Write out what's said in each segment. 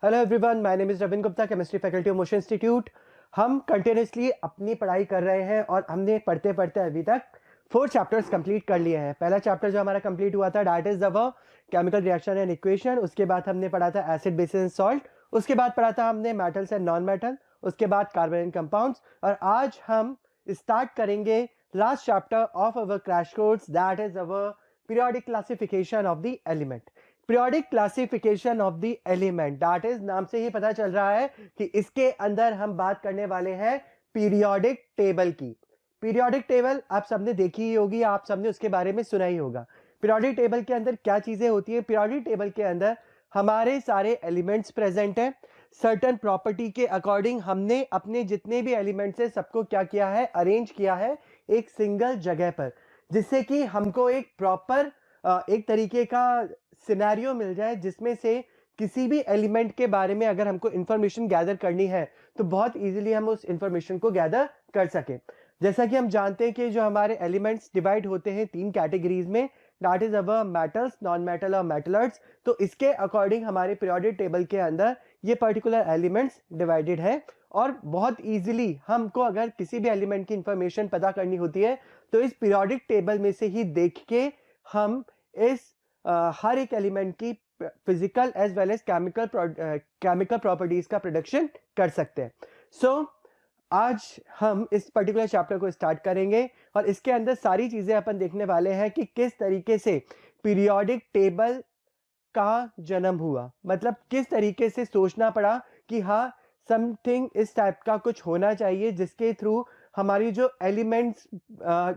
Hello everyone, my name is Ravin Gupta, chemistry faculty of Motion Institute. हम continuously अपनी पढ़ाई कर रहे हैं और हमने पढ़ते पढ़ते अभी तक 4 चैप्टर्स कंप्लीट कर लिए हैं। पहला चैप्टर जो हमारा कंप्लीट हुआ था that is our chemical reaction and equation. उसके बाद हमने पढ़ा था एसिड, बेसिस एंड सॉल्ट। उसके बाद पढ़ा था हमने मेटल्स एंड नॉन मेटल। उसके बाद कार्बन एंड कंपाउंड्स। और आज हम स्टार्ट करेंगे last chapter of our crash course that is our periodic classification of the element. Periodic classification of the element that is, नाम से ही पता चल रहा है कि इसके अंदर हम बात करने वाले हैं पीरियोडिक टेबल की। पीरियोडिक टेबल आप सबने देखी ही होगी, आप सबने उसके बारे में सुना ही होगा। पीरियोडिक टेबल के अंदर क्या चीजें होती है? पीरियोडिक टेबल के अंदर हमारे सारे एलिमेंट्स प्रेजेंट हैं। सर्टन प्रॉपर्टी के अकॉर्डिंग हमने अपने जितने भी एलिमेंट्स है सबको क्या किया है? अरेंज किया है एक सिंगल जगह पर, जिससे कि हमको एक प्रॉपर एक तरीके का सिनेरियो मिल जाए जिसमें से किसी भी एलिमेंट के बारे में अगर हमको इंफॉर्मेशन गैदर करनी है तो बहुत इजीली हम उस इंफॉर्मेशन को गैदर कर सके। जैसा कि हम जानते हैं कि जो हमारे एलिमेंट्स डिवाइड होते हैं 3 कैटेगरीज में, that is our metals, non metal और मेटलर्ड्स। तो इसके अकॉर्डिंग हमारे पीरियोडिक टेबल के अंदर ये पर्टिकुलर एलिमेंट्स डिवाइडेड है। और बहुत इजीली हमको अगर किसी भी एलिमेंट की इंफॉर्मेशन पता करनी होती है तो इस पीरियोडिक टेबल में से ही देख के हम इस हर एक एलिमेंट की physical as well as chemical properties का प्रोडक्शन कर सकते हैं। सो आज हम इस पर्टिकुलर चैप्टर को स्टार्ट करेंगे और इसके अंदर सारी चीजें अपन देखने वाले हैं कि किस तरीके से पीरियोडिक टेबल का जन्म हुआ। मतलब किस तरीके से सोचना पड़ा कि हाँ, समथिंग इस टाइप का कुछ होना चाहिए जिसके थ्रू हमारी जो एलिमेंट्स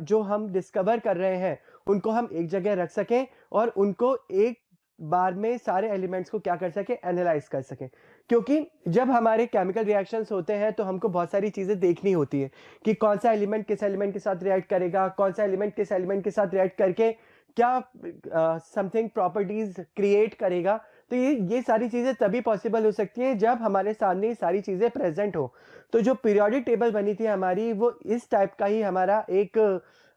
जो हम डिस्कवर कर रहे हैं उनको हम एक जगह रख सकें और उनको एक बार में सारे एलिमेंट्स को क्या कर सकें? एनालाइज कर सकें। क्योंकि जब हमारे केमिकल रिएक्शंस होते हैं तो हमको बहुत सारी चीजें देखनी होती है कि कौन सा एलिमेंट किस एलिमेंट के साथ रिएक्ट करेगा, कौन सा एलिमेंट किस एलिमेंट के साथ रिएक्ट करके क्या समथिंग प्रॉपर्टीज क्रिएट करेगा। तो ये सारी चीजें तभी पॉसिबल हो सकती हैं जब हमारे सामने सारी चीजें प्रेजेंट हो। तो जो पीरियोडिक टेबल बनी थी हमारी, वो इस टाइप का ही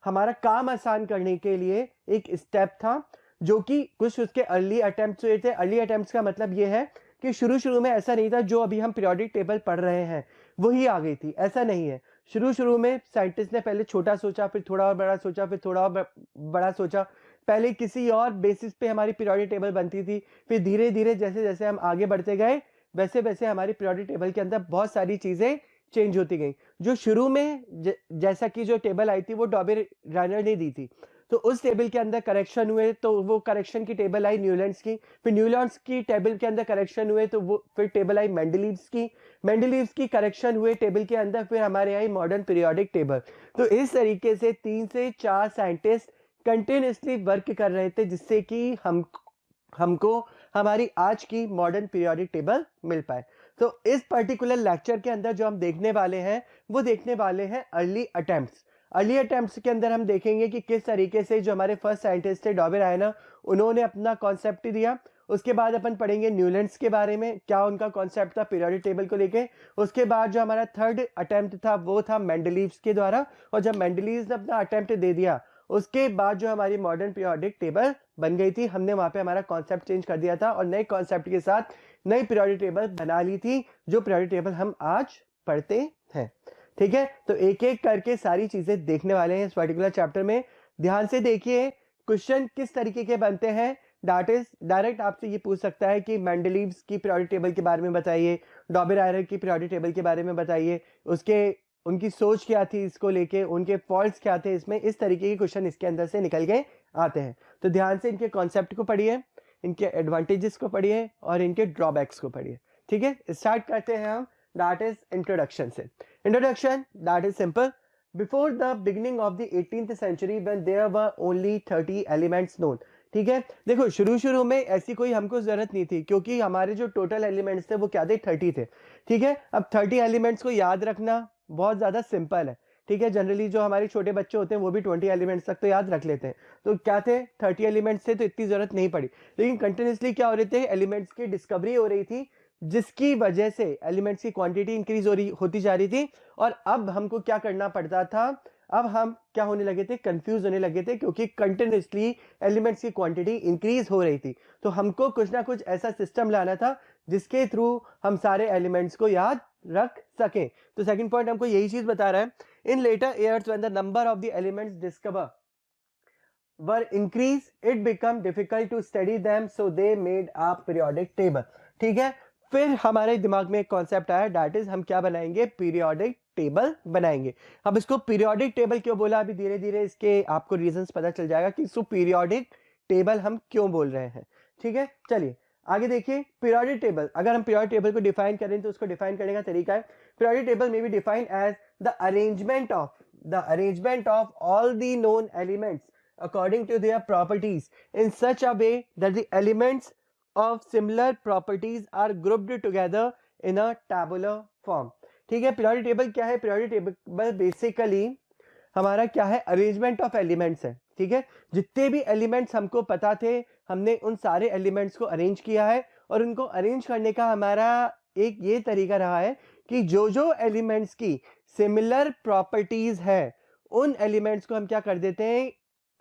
हमारा काम आसान करने के लिए एक स्टेप था, जो कि कुछ उसके अर्ली अटेम्प्ट्स हुए थे। अर्ली अटेम्प्ट्स का मतलब ये है कि शुरू में ऐसा नहीं था जो अभी हम पीरियोडिक टेबल पढ़ रहे हैं वही आ गई थी, ऐसा नहीं है। शुरू में साइंटिस्ट ने पहले छोटा सोचा, फिर थोड़ा और बड़ा सोचा, फिर थोड़ा और बड़ा सोचा। पहले किसी और बेसिस पे हमारी पीरियोडिक टेबल बनती थी, फिर धीरे धीरे जैसे जैसे हम आगे बढ़ते गए वैसे वैसे हमारी पीरियोडिक टेबल के अंदर बहुत सारी चीजें चेंज होती गई। जो शुरू में जैसा कि जो टेबल आई थी वो डॉबे-राइनर ने दी थी, तो उस टेबल के अंदर करेक्शन हुए तो वो करेक्शन की टेबल आई न्यूलैंड्स की। फिर न्यूलैंड्स की टेबल के अंदर करेक्शन हुए तो वो फिर टेबल आई मेंडलीव्स की। मेंडलीव्स की करेक्शन हुए टेबल के अंदर, फिर हमारे आई मॉडर्न पीरियोडिक टेबल। तो इस तरीके से 3 से 4 साइंटिस्ट कंटिन्यूसली वर्क कर रहे थे जिससे कि हमको हमारी आज की मॉडर्न पीरियोडिक टेबल मिल पाए। तो इस पर्टिकुलर लेक्चर के अंदर जो हम देखने वाले हैं वो देखने वाले हैं अर्ली अटेम्प्ट्स। अर्ली अटेम्प्ट्स के अंदर हम देखेंगे कि किस तरीके से जो हमारे फर्स्ट साइंटिस्ट थे डॉबे-राइनर, उन्होंने अपना कॉन्सेप्ट दिया। उसके बाद अपन पढ़ेंगे न्यूलैंड्स के बारे में, क्या उनका कॉन्सेप्ट था पीरियोडिक टेबल को लेके। उसके बाद जो हमारा थर्ड अटेम्प्ट था वो था मेंडलीव्स के द्वारा, और जब मेंडलीव्स ने अपना अटेम्प्ट दे दिया उसके बाद जो हमारी मॉडर्न पीरियोडिक टेबल बन गई थी। हमने वहां पे हमारा कॉन्सेप्ट चेंज कर दिया था और नए कॉन्सेप्ट के साथ नई पीरियोडिक टेबल बना ली थी, जो पीरियोडिक टेबल हम आज पढ़ते हैं। ठीक है, तो एक एक करके सारी चीजें देखने वाले हैं इस पर्टिकुलर चैप्टर में। ध्यान से देखिए क्वेश्चन किस तरीके के बनते हैं। दैट इज डायरेक्ट आपसे ये पूछ सकता है कि मेंडलीव्स की पीरियोडिक टेबल के बारे में बताइए, डॉबे-राइनर की पीरियोडिक टेबल के बारे में बताइए, उनकी सोच क्या थी इसको लेके, उनके फॉल्ट्स क्या थे इसमें। इस तरीके के क्वेश्चन इसके अंदर से निकल के आते हैं। तो ध्यान से इनके कॉन्सेप्ट को पढ़िए, इनके एडवांटेजेस को पढ़िए और इनके ड्रॉबैक्स को पढ़िए। ठीक है, स्टार्ट करते हैं हम दैट इज इंट्रोडक्शन से। Introduction that is simple. Before the beginning of the 18th century when there were only 30 elements known। ठीक है, देखो शुरू में ऐसी कोई हमको जरूरत नहीं थी क्योंकि हमारे जो टोटल एलिमेंट्स थे वो क्या थे? 30 थे। ठीक है, अब 30 एलिमेंट्स को याद रखना बहुत ज्यादा सिंपल है। ठीक है, जनरली जो हमारे छोटे बच्चे होते हैं वो भी 20 एलिमेंट्स तक तो याद रख लेते हैं। तो क्या थे? 30 एलिमेंट्स थे, तो इतनी जरूरत नहीं पड़ी। लेकिन कंटिन्यूसली क्या हो रहे थे? एलिमेंट्स की डिस्कवरी हो रही थी, जिसकी वजह से एलिमेंट्स की क्वांटिटी इंक्रीज होती जा रही थी। और अब हमको क्या करना पड़ता था? अब हम क्या होने लगे थे, कंफ्यूज होने लगे थे, क्योंकि कंटिन्यूसली एलिमेंट्स की क्वांटिटी इंक्रीज हो रही थी। तो हमको कुछ ना कुछ ऐसा सिस्टम लाना था जिसके थ्रू हम सारे एलिमेंट्स को याद रख सकें। तो सेकंड पॉइंट हमको यही चीज बता रहा है, in later years when the number of the elements discover were increased, it become difficult to study them, so they made a periodic table. ठीक है, फिर हमारे दिमाग में एक कॉन्सेप्ट आया, दैट इज हम क्या बनाएंगे, पीरियोडिक टेबल बनाएंगे। अब इसको पीरियोडिक टेबल क्यों बोला, अभी धीरे धीरे इसके आपको रीजंस पता चल जाएगा कि इसको पीरियोडिक टेबल हम क्यों बोल रहे हैं। ठीक है, चलिए आगे देखिए। पीरियोडिक टेबल, अगर हम पीरियोडिक टेबल को डिफाइन करें तो उसको डिफाइन करने का तरीका है, पीरियोडिक टेबल में be define as the arrangement of all the known elements according to their properties in such a way that the elements of similar properties are grouped together in a tabular form. ठीक है, periodic table क्या है, periodic table basically हमारा क्या है, arrangement of elements है। ठीक है, जितने भी एलिमेंट्स हमको पता थे हमने उन सारे एलिमेंट्स को अरेंज किया है, और उनको अरेंज करने का हमारा एक ये तरीका रहा है कि जो जो एलिमेंट्स की सिमिलर प्रॉपर्टीज है उन एलिमेंट्स को हम क्या कर देते हैं,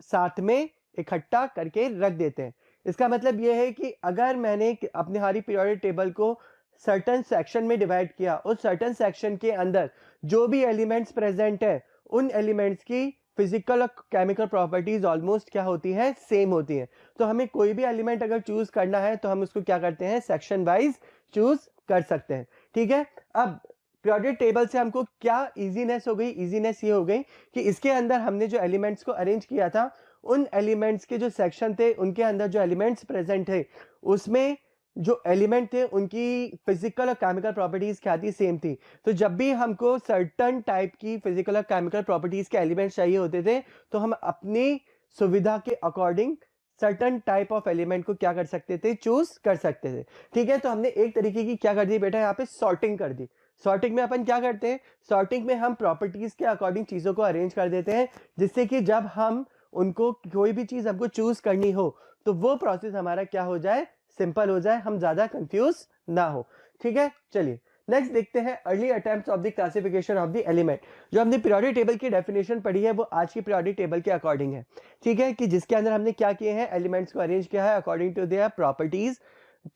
साथ में इकट्ठा करके रख देते हैं। इसका मतलब यह है कि अगर मैंने अपने हमारी पीरियोडिक टेबल को सर्टेन सेक्शन में डिवाइड किया, उस सर्टेन सेक्शन के अंदर जो भी एलिमेंट्स प्रेजेंट है उन एलिमेंट्स की फिजिकल और केमिकल प्रॉपर्टीज ऑलमोस्ट क्या होती है, सेम होती है। तो हमें कोई भी एलिमेंट अगर चूज करना है तो हम उसको क्या करते हैं, सेक्शन वाइज चूज कर सकते हैं। ठीक है, अब पीरियोडिक टेबल से हमको क्या इजीनेस हो गई, इजीनेस ये हो गई कि इसके अंदर हमने जो एलिमेंट्स को अरेंज किया था उन एलिमेंट्स के जो सेक्शन थे उनके अंदर जो एलिमेंट्स प्रेजेंट थे उसमें जो एलिमेंट थे उनकी फिजिकल और केमिकल प्रॉपर्टीज क्या थी, सेम थी। तो जब भी हमको सर्टन टाइप की फिजिकल और केमिकल प्रॉपर्टीज के एलिमेंट्स चाहिए होते थे तो हम अपनी सुविधा के according certain type of element को क्या कर सकते थे, चूज कर सकते थे। ठीक है, तो हमने एक तरीके की क्या कर दी बेटा, यहाँ पे सॉर्टिंग कर दी। सॉर्टिंग में अपन क्या करते हैं, सॉर्टिंग में हम प्रॉपर्टीज के अकॉर्डिंग चीजों को अरेंज कर देते हैं, जिससे कि जब हम उनको कोई भी चीज हमको चूज करनी हो तो वो प्रोसेस हमारा क्या हो जाए, सिंपल हो जाए, हम ज्यादा कंफ्यूज ना हो। ठीक है, चलिए नेक्स्ट देखते हैं early attempts of the classification of the element. जो हमने पीरियोडिक टेबल की डेफिनेशन पढ़ी है वो आज की पीरियोडिक टेबल के अकॉर्डिंग है। ठीक है, कि जिसके अंदर हमने क्या किए हैं, एलिमेंट्स को अरेंज किया है अकॉर्डिंग टू देयर प्रॉपर्टीज।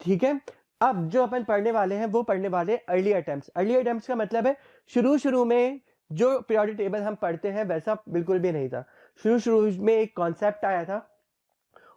ठीक है, अब जो अपन पढ़ने वाले हैं वो पढ़ने वाले अर्ली अटेम्प्ट्स। अर्ली अटेम्प्ट्स का मतलब है शुरू में जो पीरियोडिक टेबल हम पढ़ते हैं वैसा बिल्कुल भी नहीं था। शुरू में एक कॉन्सेप्ट आया था,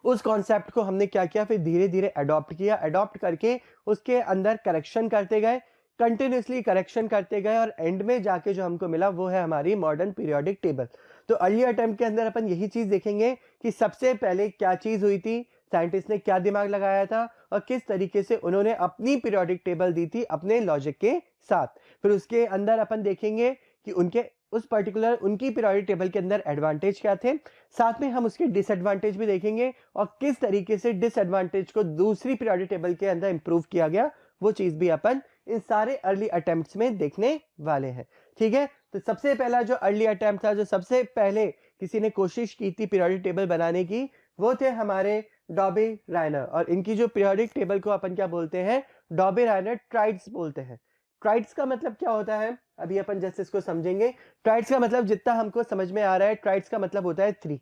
उस कॉन्सेप्ट को हमने क्या किया, फिर धीरे धीरे अडॉप्ट किया, अडॉप्ट करके उसके अंदर करेक्शन करते गए, कंटिन्यूसली करेक्शन करते गए, और एंड में जाके जो हमको मिला वो है हमारी मॉडर्न पीरियोडिक टेबल। तो अर्ली अटेम्प्ट के अंदर अपन यही चीज देखेंगे कि सबसे पहले क्या चीज हुई थी, साइंटिस्ट ने क्या दिमाग लगाया था और किस तरीके से उन्होंने अपनी पीरियोडिक टेबल दी थी अपने लॉजिक के साथ। फिर उसके अंदर अपन देखेंगे कि उनके उस पर्टिकुलर उनकी पीरियोडिक टेबल के अंदर एडवांटेज क्या थे, साथ में हम उसके डिसएडवांटेज भी देखेंगे और किस तरीके से डिसएडवांटेज को दूसरी पीरियोडिक टेबल के अंदर इंप्रूव किया गया, वो चीज भी अपन इन सारे अर्ली अटेम्प्ट्स में देखने वाले हैं। ठीक है, तो सबसे पहला जो अर्ली अटेम्प्ट था, जो सबसे पहले किसी ने कोशिश की थी पीरियोडिक टेबल बनाने की, वो थे हमारे डॉबे रायनर। और इनकी जो पीरियोडिक टेबल को अपन क्या बोलते हैं, डॉबे रायनर ट्राइड्स बोलते हैं। ट्राइड्स का मतलब क्या होता है, अभी अपन जैसे इसको समझेंगे। ट्राइड्स का मतलब जितना हमको समझ में आ रहा है, ट्राइड्स का मतलब होता है 3।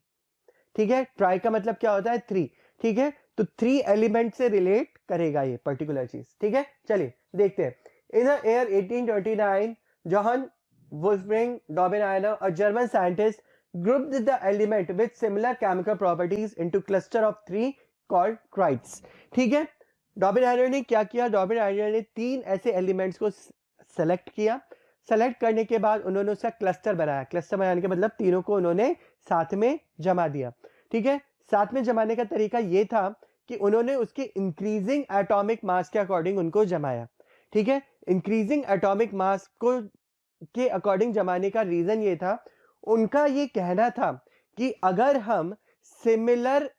ठीक है, ट्राई का मतलब क्या होता है, 3। ठीक है, तो 3 एलिमेंट से रिलेट करेगा ये पर्टिकुलर चीज। ठीक है, चलिए देखते हैं। In the year 1829 John Wolfgang Dobereiner, a German scientist, grouped the element with similar chemical properties into cluster of 3 called triads। ठीक है, डॉबेरायनर ने क्या किया, डॉबेरायनर ने 3 ऐसे एलिमेंट्स को सेलेक्ट किया। सेलेक्ट करने के बाद उन्होंने उसका क्लस्टर बनाया। क्लस्टर बनाने के मतलब तीनों को उन्होंने साथ में जमा दिया। ठीक है, साथ में जमाने का तरीका ये था कि उन्होंने उसके इंक्रीजिंग एटॉमिक मास के अकॉर्डिंग उनको जमाया। ठीक है, इंक्रीजिंग एटॉमिक मास को के अकॉर्डिंग जमाने का रीजन ये था, उनका ये कहना था कि अगर हम सिमिलर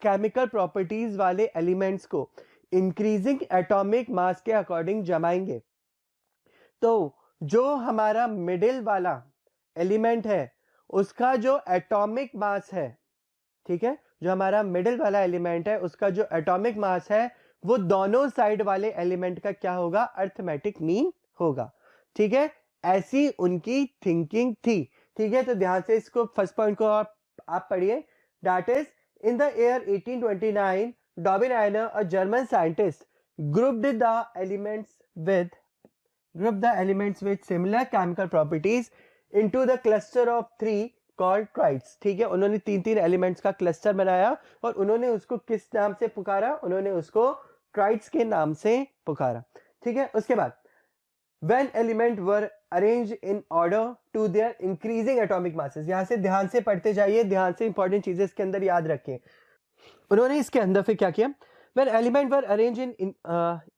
केमिकल प्रॉपर्टीज वाले एलिमेंट्स को इंक्रीजिंग एटॉमिक मास के अकॉर्डिंग जमाएंगे तो जो हमारा मिडिल वाला एलिमेंट है उसका जो एटॉमिक मास है, ठीक है, जो हमारा मिडिल वाला एलिमेंट है उसका जो एटॉमिक मास है वो दोनों साइड वाले एलिमेंट का क्या होगा, अर्थमेटिक मीन होगा। ठीक है, ऐसी उनकी थिंकिंग थी। ठीक है, तो ध्यान से इसको फर्स्ट पॉइंट को आप पढ़िए। That is in the year 1829 Dobereiner a German scientist grouped the elements with similar chemical properties into the cluster of three called trides। ठीक है, उन्होंने तीन एलिमेंट्स का क्लस्टर बनाया और उन्होंने उसको किस नाम से पुकारा, उन्होंने उसको ट्राइड्स के नाम से पुकारा। ठीक है, उसके बाद when element were arranged in order to their increasing atomic masses, यहां से ध्यान से पढ़ते जाइए, ध्यान से इंपॉर्टेंट चीजें इसके अंदर याद रखें। उन्होंने इसके अंदर फिर क्या किया, when elements were arranged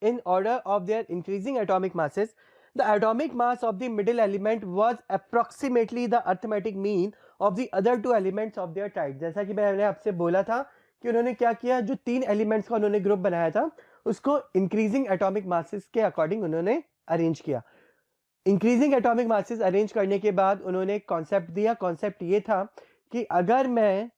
in order of their increasing atomic masses, the atomic mass of the middle element was approximately the arithmetic mean of the other two elements of their type। जैसा कि मैंने आपसे बोला था कि उन्होंने क्या किया, जो तीन एलिमेंट्स का उन्होंने ग्रुप बनाया था उसको इंक्रीजिंग एटॉमिक मासेस के अकॉर्डिंग उन्होंने अरेंज किया। इंक्रीजिंग एटॉमिक मासेस अरेंज करने के बाद उन्होंने कॉन्सेप्ट दिया। कॉन्सेप्ट ये था कि अगर मैं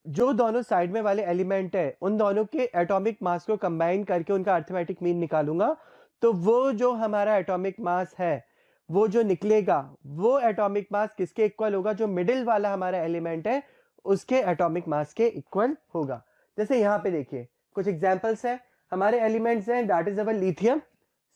जो दोनों साइड में वाले एलिमेंट है उन दोनों के एटॉमिक मास को कंबाइन करके उनका अर्थमेटिक मीन निकालूंगा तो वो जो हमारा एटॉमिक मास है वो जो निकलेगा वो एटॉमिक मास किसके इक्वल होगा, जो मिडिल वाला हमारा एलिमेंट है उसके एटॉमिक मास के इक्वल होगा। जैसे यहाँ पे देखिए कुछ एग्जांपल्स हैं, हमारे एलिमेंट्स हैं that is our lithium,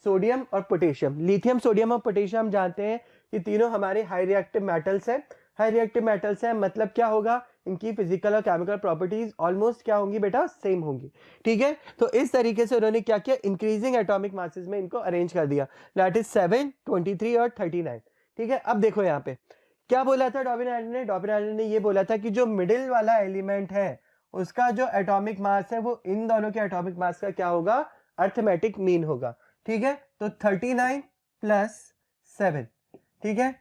sodium और पोटेशियम। लिथियम, सोडियम और पोटेशियम जानते हैं कि तीनों हमारे हाई रिएक्टिव मेटल्स हैं। हाई रिएक्टिव मेटल्स हैं मतलब क्या होगा, इनकी फिजिकल और केमिकल प्रॉपर्टीज ऑलमोस्ट क्या होंगी बेटा, सेम होंगी। ठीक है, तो इस तरीके से उन्होंने क्या किया, इंक्रीजिंग एटॉमिक मासेस में इनको अरेंज कर दिया, दैट इज 7, 23 और 39। ठीक है, अब देखो यहाँ पे क्या बोला था डॉबिनाइनर ने, डॉबिनाइनर ने ये बोला था कि जो मिडिल वाला एलिमेंट है उसका जो एटॉमिक मास है वो इन दोनों के एटॉमिक मास का क्या होगा, अर्थमेटिक मीन होगा। ठीक है, तो 39 प्लस 7, ठीक है,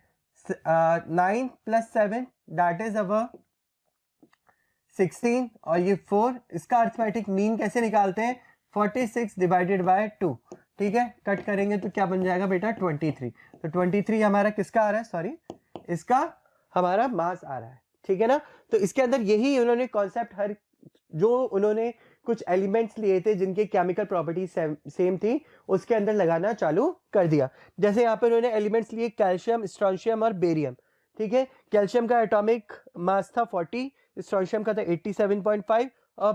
9 प्लस 7 दैट इज अवर 16 और ये 4, इसका अर्थमेटिक मीन कैसे निकालते हैं, 46 डिवाइडेड बाय 2। ठीक है, कट करेंगे तो क्या बन जाएगा बेटा, 23। तो 23 हमारा किसका आ रहा है, सॉरी इसका हमारा मास आ रहा है। ठीक है ना, तो इसके अंदर यही उन्होंने कॉन्सेप्ट, हर जो उन्होंने कुछ एलिमेंट्स लिए थे जिनके केमिकल प्रॉपर्टीज सेम थी उसके अंदर लगाना चालू कर दिया। जैसे यहाँ पे उन्होंने एलिमेंट्स लिए कैल्शियम, स्ट्रोंशियम और बेरियम। ठीक है, कैल्शियम का एटॉमिक मास था 40, स्ट्रोंशियम का था 87.5 और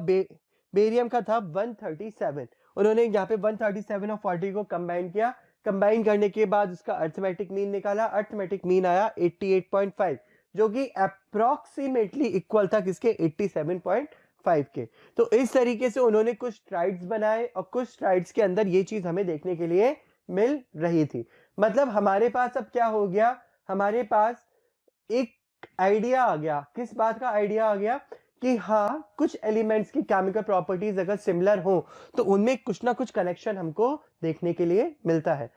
बेरियम का था 137। उन्होंने यहाँ पे 137 और 40 को कंबाइन किया, कंबाइन करने के बाद उसका अर्थमेटिक मीन निकाला, अर्थमेटिक मीन आया 88.5 जो कि अप्रोक्सीमेटली इक्वल था किसके, 87.5 के। तो इस तरीके से उन्होंने कुछ ट्राइड्स बनाए और कुछ ट्राइड्स के अंदर ये चीज हमें देखने के लिए मिल रही थी। मतलब हमारे पास अब क्या हो गया, हमारे पास एक आइडिया आ गया, किस बात का आइडिया आ गया कि हाँ कुछ एलिमेंट्स की केमिकल प्रॉपर्टीज अगर सिमिलर हो तो उनमें कुछ ना कुछ कनेक्शन हमको देखने के लिए मिलता है।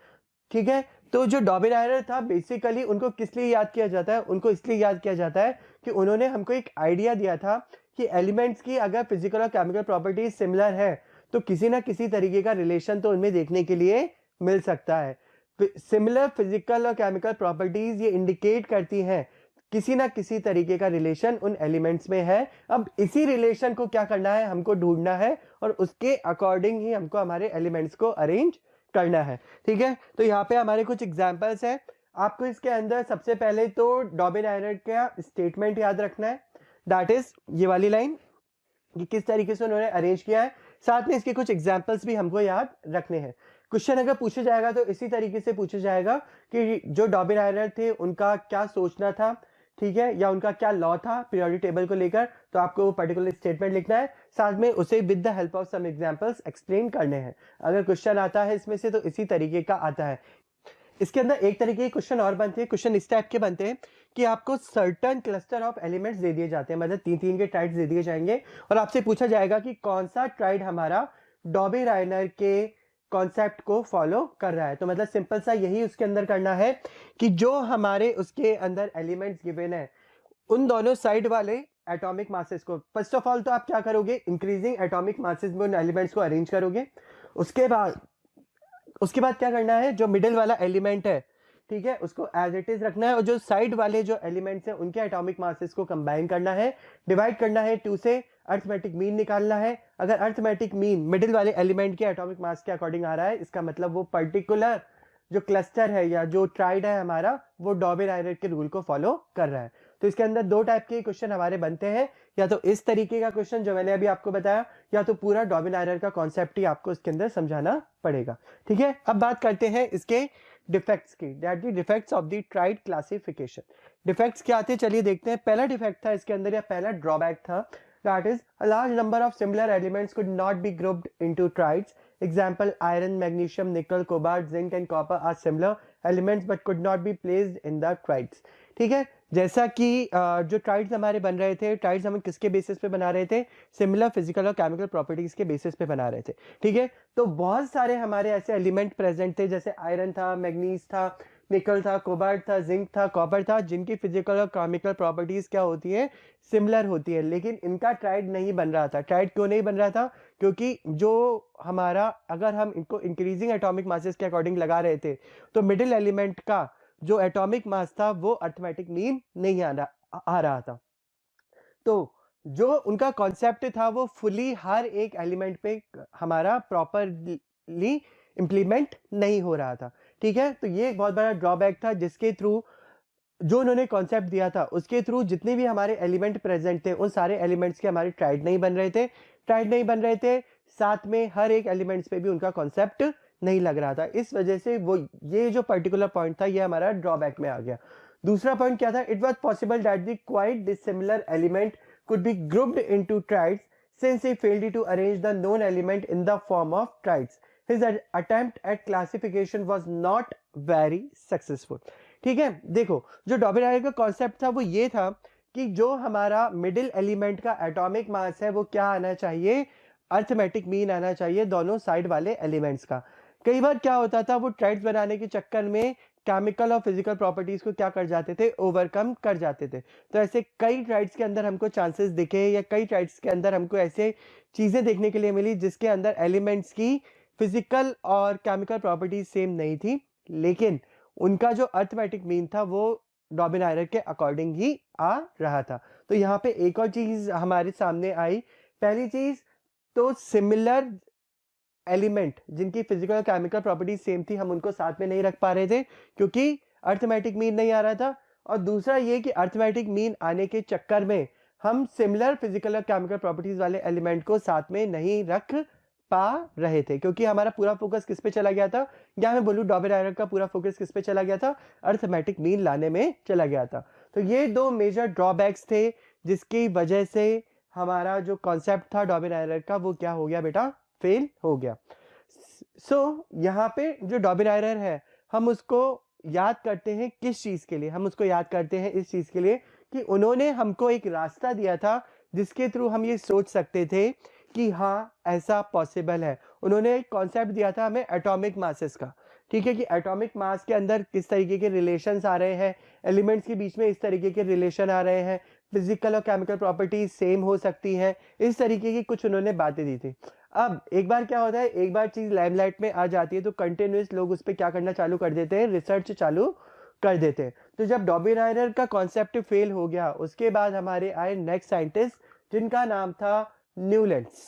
ठीक है, तो जो डॉबिनाइनर था बेसिकली उनको किस लिए याद किया जाता है, उनको इसलिए याद किया जाता है कि उन्होंने हमको एक आइडिया दिया था कि एलिमेंट्स की अगर फिजिकल और केमिकल प्रॉपर्टीज सिमिलर है तो किसी ना किसी तरीके का रिलेशन तो उनमें देखने के लिए मिल सकता है। सिमिलर फिजिकल और केमिकल प्रॉपर्टीज ये इंडिकेट करती हैं किसी ना किसी तरीके का रिलेशन उन एलिमेंट्स में है। अब इसी रिलेशन को क्या करना है, हमको ढूंढना है और उसके अकॉर्डिंग ही हमको हमारे एलिमेंट्स को अरेंज करना है। ठीक है, तो यहाँ पे हमारे कुछ एग्जांपल्स हैं। आपको इसके अंदर सबसे पहले तो डॉबिनाइनर का स्टेटमेंट याद रखना है, दैट इज ये वाली लाइन कि किस तरीके से उन्होंने अरेंज किया है, साथ में इसके कुछ एग्जांपल्स भी हमको याद रखने हैं। क्वेश्चन अगर पूछा जाएगा तो इसी तरीके से पूछा जाएगा कि जो डॉबिनाइनर थे उनका क्या सोचना था, ठीक है, या उनका क्या लॉ था पीरियोडिक टेबल को लेकर, तो आपको वो पर्टिकुलर स्टेटमेंट लिखना है, साथ में उसे with the help of some examples explain करने हैं। अगर क्वेश्चन आता है इसमें से तो इसी तरीके का आता है। इसके अंदर एक तरीके के क्वेश्चन और बनते हैं, क्वेश्चन इस टाइप के बनते हैं कि आपको certain cluster of elements they दिए जाते हैं, मतलब 3-3 के ट्राइड्स दे दिए जाएंगे और आपसे पूछा जाएगा कि कौन सा ट्राइड हमारा डॉबिनाइनर के कॉन्सेप्ट को फॉलो कर रहा है। तो मतलब सिंपल सा यही उसके अंदर करना है कि जो हमारे उसके अंदर एलिमेंट्स गिवन है उन दोनों साइड वाले एटॉमिक मासेस को फर्स्ट ऑफ ऑल तो आप क्या करोगे, इंक्रीजिंग एटॉमिक मासेस में उन एलिमेंट्स को अरेंज करोगे। उसके बाद क्या करना है, जो मिडिल वाला एलिमेंट है, ठीक है, उसको एज इट इज रखना है और जो साइड वाले जो एलिमेंट्स हैं उनके एटॉमिक मासेस को कंबाइन करना है, डिवाइड करना है 2 से, अर्थमेटिक मीन निकालना है। अगर अर्थमेटिक मीन मिडिल वाले एलिमेंट के एटॉमिक मास के अकॉर्डिंग आ रहा है इसका मतलब वो पर्टिकुलर जो क्लस्टर है या जो ट्राइड है हमारा, वो डॉबिन-आयरर के रूल को फॉलो कर रहा है। तो इसके अंदर दो टाइप के क्वेश्चन हमारे बनते हैं, या तो इस तरीके का क्वेश्चन जो मैंने अभी आपको बताया, या तो पूरा डॉबिन-आयरर का कॉन्सेप्ट ही आपको इसके अंदर समझाना पड़ेगा। ठीक है, अब बात करते हैं इसके डिफेक्ट्स की, that the defects of the tried classification. Defects क्या आते हैं, चलिए देखते हैं। पहला डिफेक्ट था इसके अंदर, या पहला ड्रॉबैक था, that is a large number of similar elements could not be grouped into triads. Example, iron, magnesium, nickel, cobalt, zinc and copper are similar elements but could not be placed in the triads. ठीक है, जैसा कि जो triads हमारे बन रहे थे, triads हम किसके बेसिस पे बना रहे थे, सिमिलर फिजिकल और केमिकल प्रॉपर्टीज के बेसिस पे बना रहे थे। ठीक है, तो बहुत सारे हमारे ऐसे एलिमेंट प्रेजेंट थे, जैसे आयरन था, मैग्नीज था, निकल था, कोबाल्ट था, जिंक था, कॉपर था, जिनकी फिजिकल और केमिकल प्रॉपर्टीज क्या होती है, सिमिलर होती है, लेकिन इनका ट्राइड नहीं बन रहा था। ट्राइड क्यों नहीं बन रहा था, क्योंकि जो हमारा, अगर हम इनको इंक्रीजिंग एटॉमिक मासेस के अकॉर्डिंग लगा रहे थे, तो मिडिल एलिमेंट का जो एटॉमिक मास था वो अर्थमेटिक मीन नहीं आ रहा था। तो जो उनका कॉन्सेप्ट था वो फुली हर एक एलिमेंट पे हमारा प्रॉपरली इंप्लीमेंट नहीं हो रहा था। ठीक है, तो ये एक बहुत बड़ा ड्रॉबैक था, जिसके थ्रू जो उन्होंने कॉन्सेप्ट दिया था उसके थ्रू जितने भी हमारे एलिमेंट प्रेजेंट थे, उन सारे एलिमेंट्स के हमारे ट्राइड नहीं बन रहे थे। ट्राइड नहीं बन रहे थे, साथ में हर एक एलिमेंट्स पे भी उनका कॉन्सेप्ट नहीं लग रहा था। इस वजह से वो ये जो पर्टिकुलर पॉइंट था, ये हमारा ड्रॉबैक में आ गया। दूसरा पॉइंट क्या था, it was possible that the quite dissimilar element could be grouped into triads since he failed to arrange the known element in the form of triads. His attempt at classification was not very successful. ठीक है, देखो जो Dobbin-IRR का concept था वो ये था कि जो हमारा मिडिल एलिमेंट का एटॉमिक मास है वो क्या आना चाहिए, अर्थमेटिक मीन आना चाहिए दोनों साइड वाले एलिमेंट्स का। कई बार क्या होता था, वो ट्राइड्स बनाने के चक्कर में केमिकल और फिजिकल प्रॉपर्टीज को क्या कर जाते थे, ओवरकम कर जाते थे। तो ऐसे कई ट्राइड्स के अंदर हमको चांसेस दिखे, या कई ट्राइड्स के अंदर हमको ऐसे चीजें देखने के लिए मिली जिसके अंदर एलिमेंट्स की फिजिकल और केमिकल प्रॉपर्टीज सेम नहीं थी, लेकिन उनका जो अर्थमेटिक मीन था वो डॉबिन-आयरर के अकॉर्डिंग ही आ रहा था। तो यहाँ पे एक और चीज हमारे सामने आई। पहली चीज तो सिमिलर एलिमेंट जिनकी फिजिकल और केमिकल प्रॉपर्टीज सेम थी, हम उनको साथ में नहीं रख पा रहे थे क्योंकि अर्थमेटिक मीन नहीं आ रहा था। और दूसरा ये कि अर्थमेटिक मीन आने के चक्कर में हम सिमिलर फिजिकल और केमिकल प्रॉपर्टीज वाले एलिमेंट को साथ में नहीं रख पा रहे थे, क्योंकि हमारा पूरा फोकस किस पे चला गया था, या मैं बोलूं डॉबिन-आयरर का पूरा फोकस किस पे चला गया था, अर्थमेटिक मीन लाने में चला गया था। तो ये दो मेजर ड्रॉबैक्स थे जिसकी वजह से हमारा जो कॉन्सेप्ट था डॉबिन-आयरर का वो क्या हो गया बेटा, फेल हो गया। यहाँ पे जो डॉबिन-आयरर है, हम उसको याद करते हैं किस चीज के लिए, हम उसको याद करते हैं इस चीज के लिए कि उन्होंने हमको एक रास्ता दिया था जिसके थ्रू हम ये सोच सकते थे कि हाँ ऐसा पॉसिबल है। उन्होंने एक कॉन्सेप्ट दिया था हमें एटॉमिक मासेस का। ठीक है, कि एटॉमिक मास के अंदर किस तरीके के रिलेशंस आ रहे हैं, एलिमेंट्स के बीच में इस तरीके के रिलेशन आ रहे हैं, फिजिकल और केमिकल प्रॉपर्टीज सेम हो सकती हैं, इस तरीके की कुछ उन्होंने बातें दी थी। अब एक बार क्या होता है, एक बार चीज लाइमलाइट में आ जाती है तो कंटिन्यूस लोग उस पर क्या करना चालू कर देते हैं, रिसर्च चालू कर देते हैं। तो जब डॉबिन-आयरर का कॉन्सेप्ट फेल हो गया, उसके बाद हमारे आए नेक्स्ट साइंटिस्ट जिनका नाम था न्यूलैंड्स।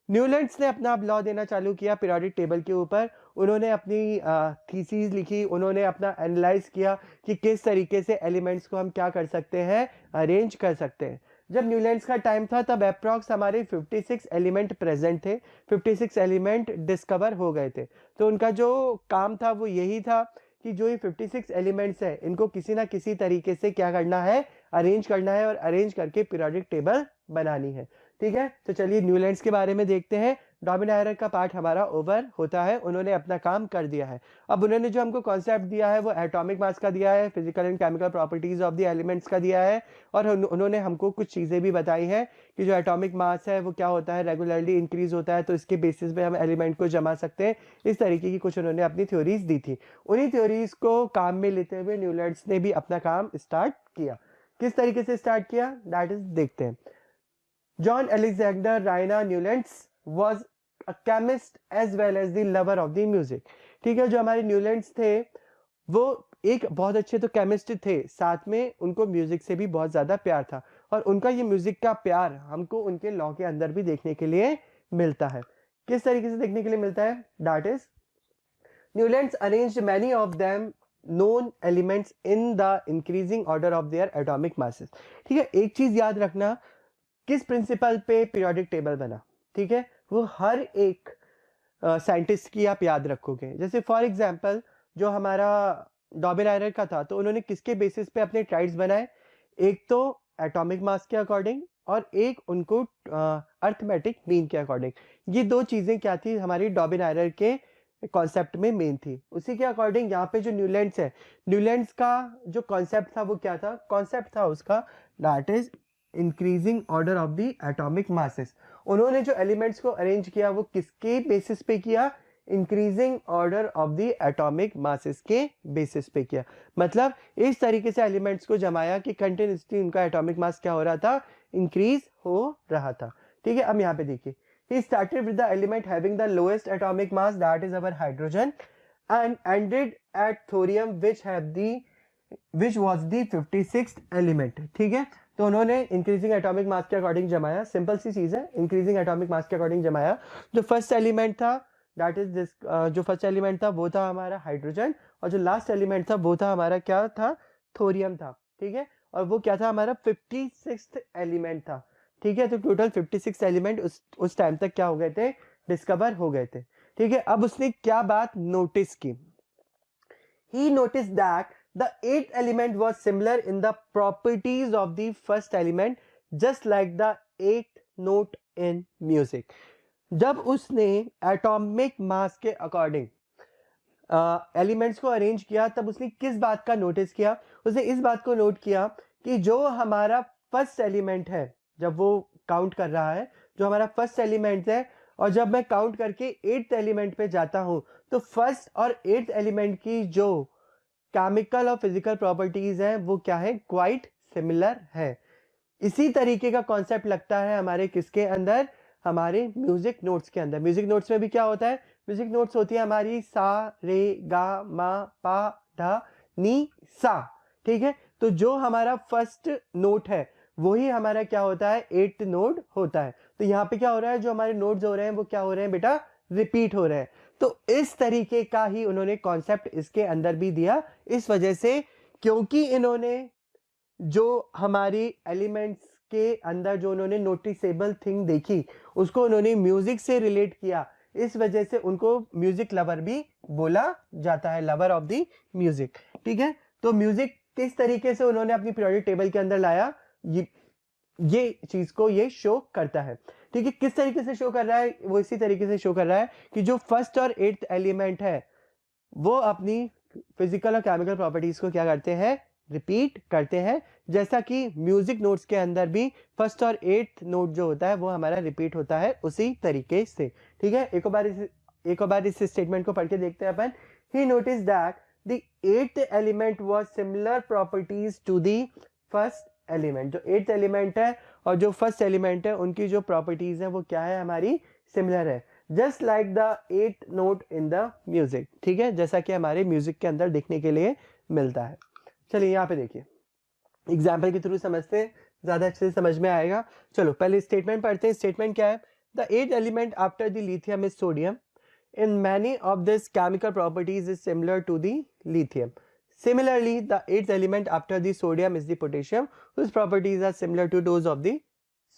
न्यूलैंड्स ने अपना लॉ देना चालू किया पीरियोडिक टेबल के ऊपर। उन्होंने अपनी थीसिस लिखी, उन्होंने अपना एनालाइज किया कि किस तरीके से एलिमेंट्स को हम क्या कर सकते हैं, अरेंज कर सकते हैं। जब न्यूलैंड्स का टाइम था तब अप्रॉक्स हमारे 56 एलिमेंट प्रेजेंट थे, 56 एलिमेंट डिस्कवर हो गए थे। तो उनका जो काम था वो यही था कि जो ये 56 एलिमेंट्स है इनको किसी ना किसी तरीके से क्या करना है, अरेंज करना है, और अरेंज करके पीरियोडिक टेबल बनानी है। ठीक है, तो चलिए न्यूलैंड्स के बारे में देखते हैं। डॉबिन-आयरर का पार्ट हमारा ओवर होता है, उन्होंने अपना काम कर दिया है। अब उन्होंने जो हमको कॉन्सेप्ट दिया है वो एटॉमिक मास का दिया है, physical and chemical properties of the elements का दिया है, और उन्होंने हमको कुछ चीजें भी बताई हैं कि जो एटॉमिक मास है वो क्या होता है, रेगुलरली इंक्रीज होता है, तो इसके बेसिस पे हम एलिमेंट को जमा सकते हैं। इस तरीके की कुछ उन्होंने अपनी थ्योरीज दी थी। उन्हीं थ्योरीज को काम में लेते हुए न्यूलैंड्स ने भी अपना काम स्टार्ट किया। किस तरीके से स्टार्ट किया, दैट इज देखते हैं। John Alexander Raina Newlands was a chemist as well as the lover of the music. ठीक है, जो हमारे न्यूलैंड्स थे वो एक बहुत अच्छे तो केमिस्ट थे, साथ में उनको म्यूजिक से भी बहुत ज्यादा प्यार था, और उनका ये म्यूजिक का प्यार हमको उनके लॉ के अंदर भी देखने के लिए मिलता है। किस तरीके से देखने के लिए मिलता है, that is Newlands arranged many of them known elements in the increasing order of their atomic masses. ठीक है, एक चीज याद रखना, किस प्रिंसिपल पे पीरियोडिक टेबल बना, ठीक है, वो हर एक साइंटिस्ट की आप याद रखोगे. जैसे फॉर एग्जांपल जो हमारा डॉबेनायर का था, तो उन्होंने किसके बेसिस पे अपने ट्राइड्स बनाए, एक तो एटॉमिक मास के अकॉर्डिंग और एक उनको अर्थमेटिक मीन के अकॉर्डिंग. ये दो चीजें क्या थी हमारी डॉबेनायर के कॉन्सेप्ट में मेन थी. उसी के अकॉर्डिंग यहाँ पे जो न्यूलैंड्स है, न्यूलैंड्स का जो कॉन्सेप्ट था वो क्या था, कॉन्सेप्ट था उसका that is increasing order of the atomic masses. उन्होंने जो एलिमेंट्स को अरेंज किया वो किसके बेसिस पे किया, increasing order of the atomic masses के बेसिस पे किया. मतलब इस तरीके से एलिमेंट्स को जमाया कि कंटिन्यूसली उनका एटॉमिक मास क्या हो रहा था, इंक्रीज हो रहा था. ठीक है, अब यहाँ पे देखिए, he started with the element having the lowest atomic mass, that is our hydrogen, and ended at thorium which was the 56th element. ठीक है, तो उन्होंने इंक्रीजिंग एटॉमिक मास के अकॉर्डिंग जमाया. सिंपल सी चीज है, इंक्रीजिंग एटॉमिक मास के according जमाया. जो फर्स्ट एलिमेंट था दैट इज दिस, जो फर्स्ट एलिमेंट था वो था हमारा हाइड्रोजन, और जो लास्ट एलिमेंट था वो था हमारा क्या था, थोरियम था. ठीक है, और वो क्या था हमारा 56th एलिमेंट था. ठीक है, तो टोटल 56 एलिमेंट उस टाइम तक क्या हो गए थे, डिस्कवर हो गए थे. ठीक है, अब उसने क्या बात नोटिस की, he noticed that the eighth element was similar in the properties of the first element, just like the eighth note in music. जब उसने एटॉमिक मास के अकॉर्डिंग एलिमेंट्स को अरेंज किया, तब उसने किस बात का नोटिस किया, उसने इस बात को नोट किया कि जो हमारा फर्स्ट एलिमेंट है, जब वो काउंट कर रहा है, जो हमारा फर्स्ट एलिमेंट है, और जब मैं काउंट करके एट्थ एलिमेंट पे जाता हूं, तो फर्स्ट और एट्थ एलिमेंट की जो केमिकल और फिजिकल प्रॉपर्टीज हैं वो क्या है, क्वाइट सिमिलर है. इसी तरीके का कॉन्सेप्ट लगता है हमारे किसके अंदर, हमारे म्यूजिक नोट्स के अंदर. म्यूजिक नोट्स में भी क्या होता है, म्यूजिक नोट्स होती है हमारी सा रे गा मा पा धा नी सा. ठीक है, तो जो हमारा फर्स्ट नोट है वही हमारा क्या होता है, एट्थ नोट होता है. तो यहाँ पे क्या हो रहा है, जो हमारे नोट्स हो रहे हैं वो क्या हो रहे हैं बेटा, रिपीट हो रहे हैं. तो इस तरीके का ही उन्होंने कॉन्सेप्ट इसके अंदर भी दिया. इस वजह से, क्योंकि इन्होंने जो हमारी एलिमेंट्स के अंदर जो उन्होंने नोटिसेबल थिंग देखी उसको उन्होंने म्यूजिक से रिलेट किया, इस वजह से उनको म्यूजिक लवर भी बोला जाता है, लवर ऑफ द म्यूजिक. ठीक है, तो म्यूजिक किस तरीके से उन्होंने अपनी पीरियोडिक टेबल के अंदर लाया, ये चीज को ये शो करता है. ठीक है, किस तरीके से शो कर रहा है, वो इसी तरीके से शो कर रहा है कि जो फर्स्ट और एट्थ एलिमेंट है वो अपनी फिजिकल और केमिकल प्रॉपर्टीज को क्या करते हैं, रिपीट करते हैं. जैसा कि म्यूजिक नोट्स के अंदर भी फर्स्ट और एट्थ नोट जो होता है वो हमारा रिपीट होता है उसी तरीके से. ठीक है, एक बार इस स्टेटमेंट को पढ़ के देखते हैं अपन. He noticed that the eighth element was similar properties to the first element. जो एट्थ एलिमेंट है और जो फर्स्ट एलिमेंट है उनकी जो प्रॉपर्टीज है वो क्या है, हमारी सिमिलर है, just like the eighth note in the music. ठीक है, जैसा कि हमारे म्यूजिक के अंदर देखने के लिए मिलता है. चलिए यहाँ पे देखिए, एग्जाम्पल के थ्रू समझते हैं, ज्यादा अच्छे से समझ में आएगा. चलो पहले स्टेटमेंट पढ़ते हैं. स्टेटमेंट क्या है, the eighth element after the lithium is sodium. In many of these chemical properties is similar to the lithium. Similarly, the eighth element after the sodium is the potassium, whose properties are similar to those of the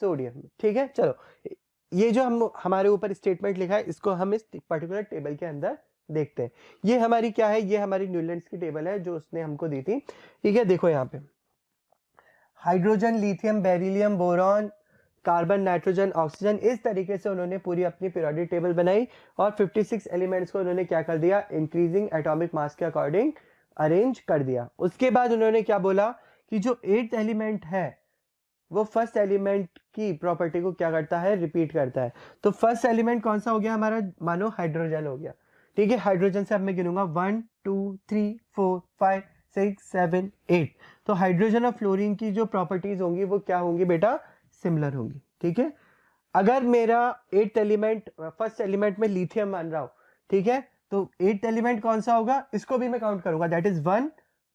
sodium. ठीक है, चलो ये जो हमारे ऊपर statement लिखा है इसको हम इस पर्टिकुलर टेबल के अंदर देखते हैं. ये हमारी क्या है, ये हमारी न्यूलैंड्स की टेबल है जो उसने हमको दी थी. ठीक है, देखो यहाँ पे hydrogen, lithium, beryllium, boron, carbon, nitrogen, oxygen, इस तरीके से उन्होंने पूरी अपनी पीरियोडिक टेबल बनाई और 56 एलिमेंट्स को उन्होंने क्या कर दिया, इंक्रीजिंग एटॉमिक मास के अकॉर्डिंग अरेंज कर दिया. उसके बाद उन्होंने क्या बोला कि जो एट्थ एलिमेंट है वो फर्स्ट एलिमेंट की प्रॉपर्टी को क्या करता है, रिपीट करता है. तो फर्स्ट एलिमेंट कौन सा हो गया हमारा, मानो हाइड्रोजन हो गया. ठीक है, हाइड्रोजन से अब मैं गिनूंगा 1 2 3 4 5 6 7 8. तो हाइड्रोजन और फ्लोरीन की जो प्रॉपर्टीज होंगी वो क्या होंगी बेटा, सिमिलर होंगी. ठीक है, अगर मेरा एट्थ एलिमेंट फर्स्ट एलिमेंट में लिथियम मान रहा हूं, ठीक है, तो एट्थ एलिमेंट कौन सा होगा, इसको भी मैं काउंट करूंगा, दैट इज 1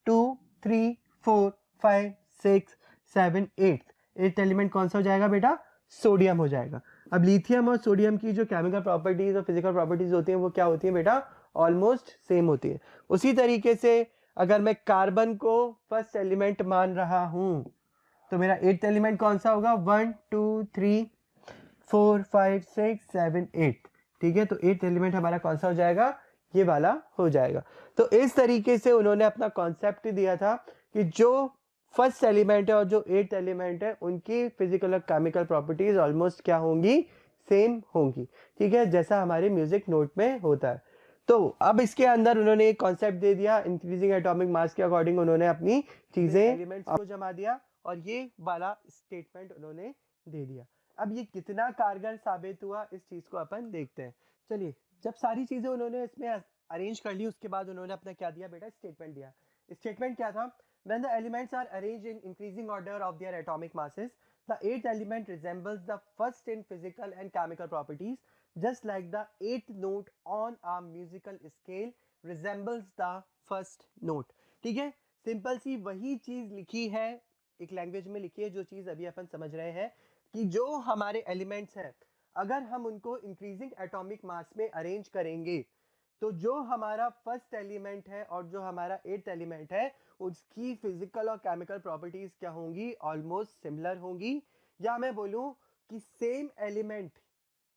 2 3 4 5 6 7 8. एट्थ एलिमेंट कौन सा हो जाएगा बेटा, सोडियम हो जाएगा. अब लिथियम और सोडियम की जो केमिकल प्रॉपर्टीज और फिजिकल प्रॉपर्टीज होती हैं वो क्या होती है बेटा, ऑलमोस्ट सेम होती है। उसी तरीके से अगर मैं कार्बन को फर्स्ट एलिमेंट मान रहा हूं तो मेरा 8th एलिमेंट कौन सा होगा? 1 2 3 4 5 6 7 8। ठीक है, तो 8th एलिमेंट हमारा कौन सा हो जाएगा? ये वाला हो जाएगा। तो इस तरीके से उन्होंने अपना कॉन्सेप्ट दिया था कि जो फर्स्ट एलिमेंट है और जो 8th एलिमेंट है उनकी फिजिकल और केमिकल प्रॉपर्टीज ऑलमोस्ट क्या होंगी? सेम होंगी। ठीक है, जैसा हमारे म्यूजिक नोट में होता है। तो अब इसके अंदर उन्होंने एक कॉन्सेप्ट दे दिया, इंक्रीजिंग एटॉमिक मास के अकॉर्डिंग उन्होंने अपनी चीजें एलिमेंट्स को जमा दिया और ये वाला स्टेटमेंट उन्होंने दे दिया। अब ये कितना कारगर साबित हुआ इस चीज को अपन देखते हैं। चलिए, जब सारी चीजें उन्होंने इसमें अरेंज कर ली उसके बाद उन्होंने अपना क्या दिया बेटा? स्टेटमेंट दिया। स्टेटमेंट क्या था? When the elements are arranged in increasing order of their atomic masses, the 8th element resembles the first in physical and chemical properties, just like the 8th note on a musical scale resembles the first note. ठीक है, simple सी वही चीज लिखी है, एक language में लिखी है, जो चीज अभी अपन समझ रहे हैं कि जो हमारे एलिमेंट्स हैं अगर हम उनको इंक्रीजिंग एटॉमिक मास में अरेंज करेंगे तो जो हमारा फर्स्ट एलिमेंट है और जो हमारा 8th एलिमेंट है उसकी फिजिकल और केमिकल प्रॉपर्टीज क्या होंगी? ऑलमोस्ट सिमिलर होंगी। या मैं बोलूं कि सेम एलिमेंट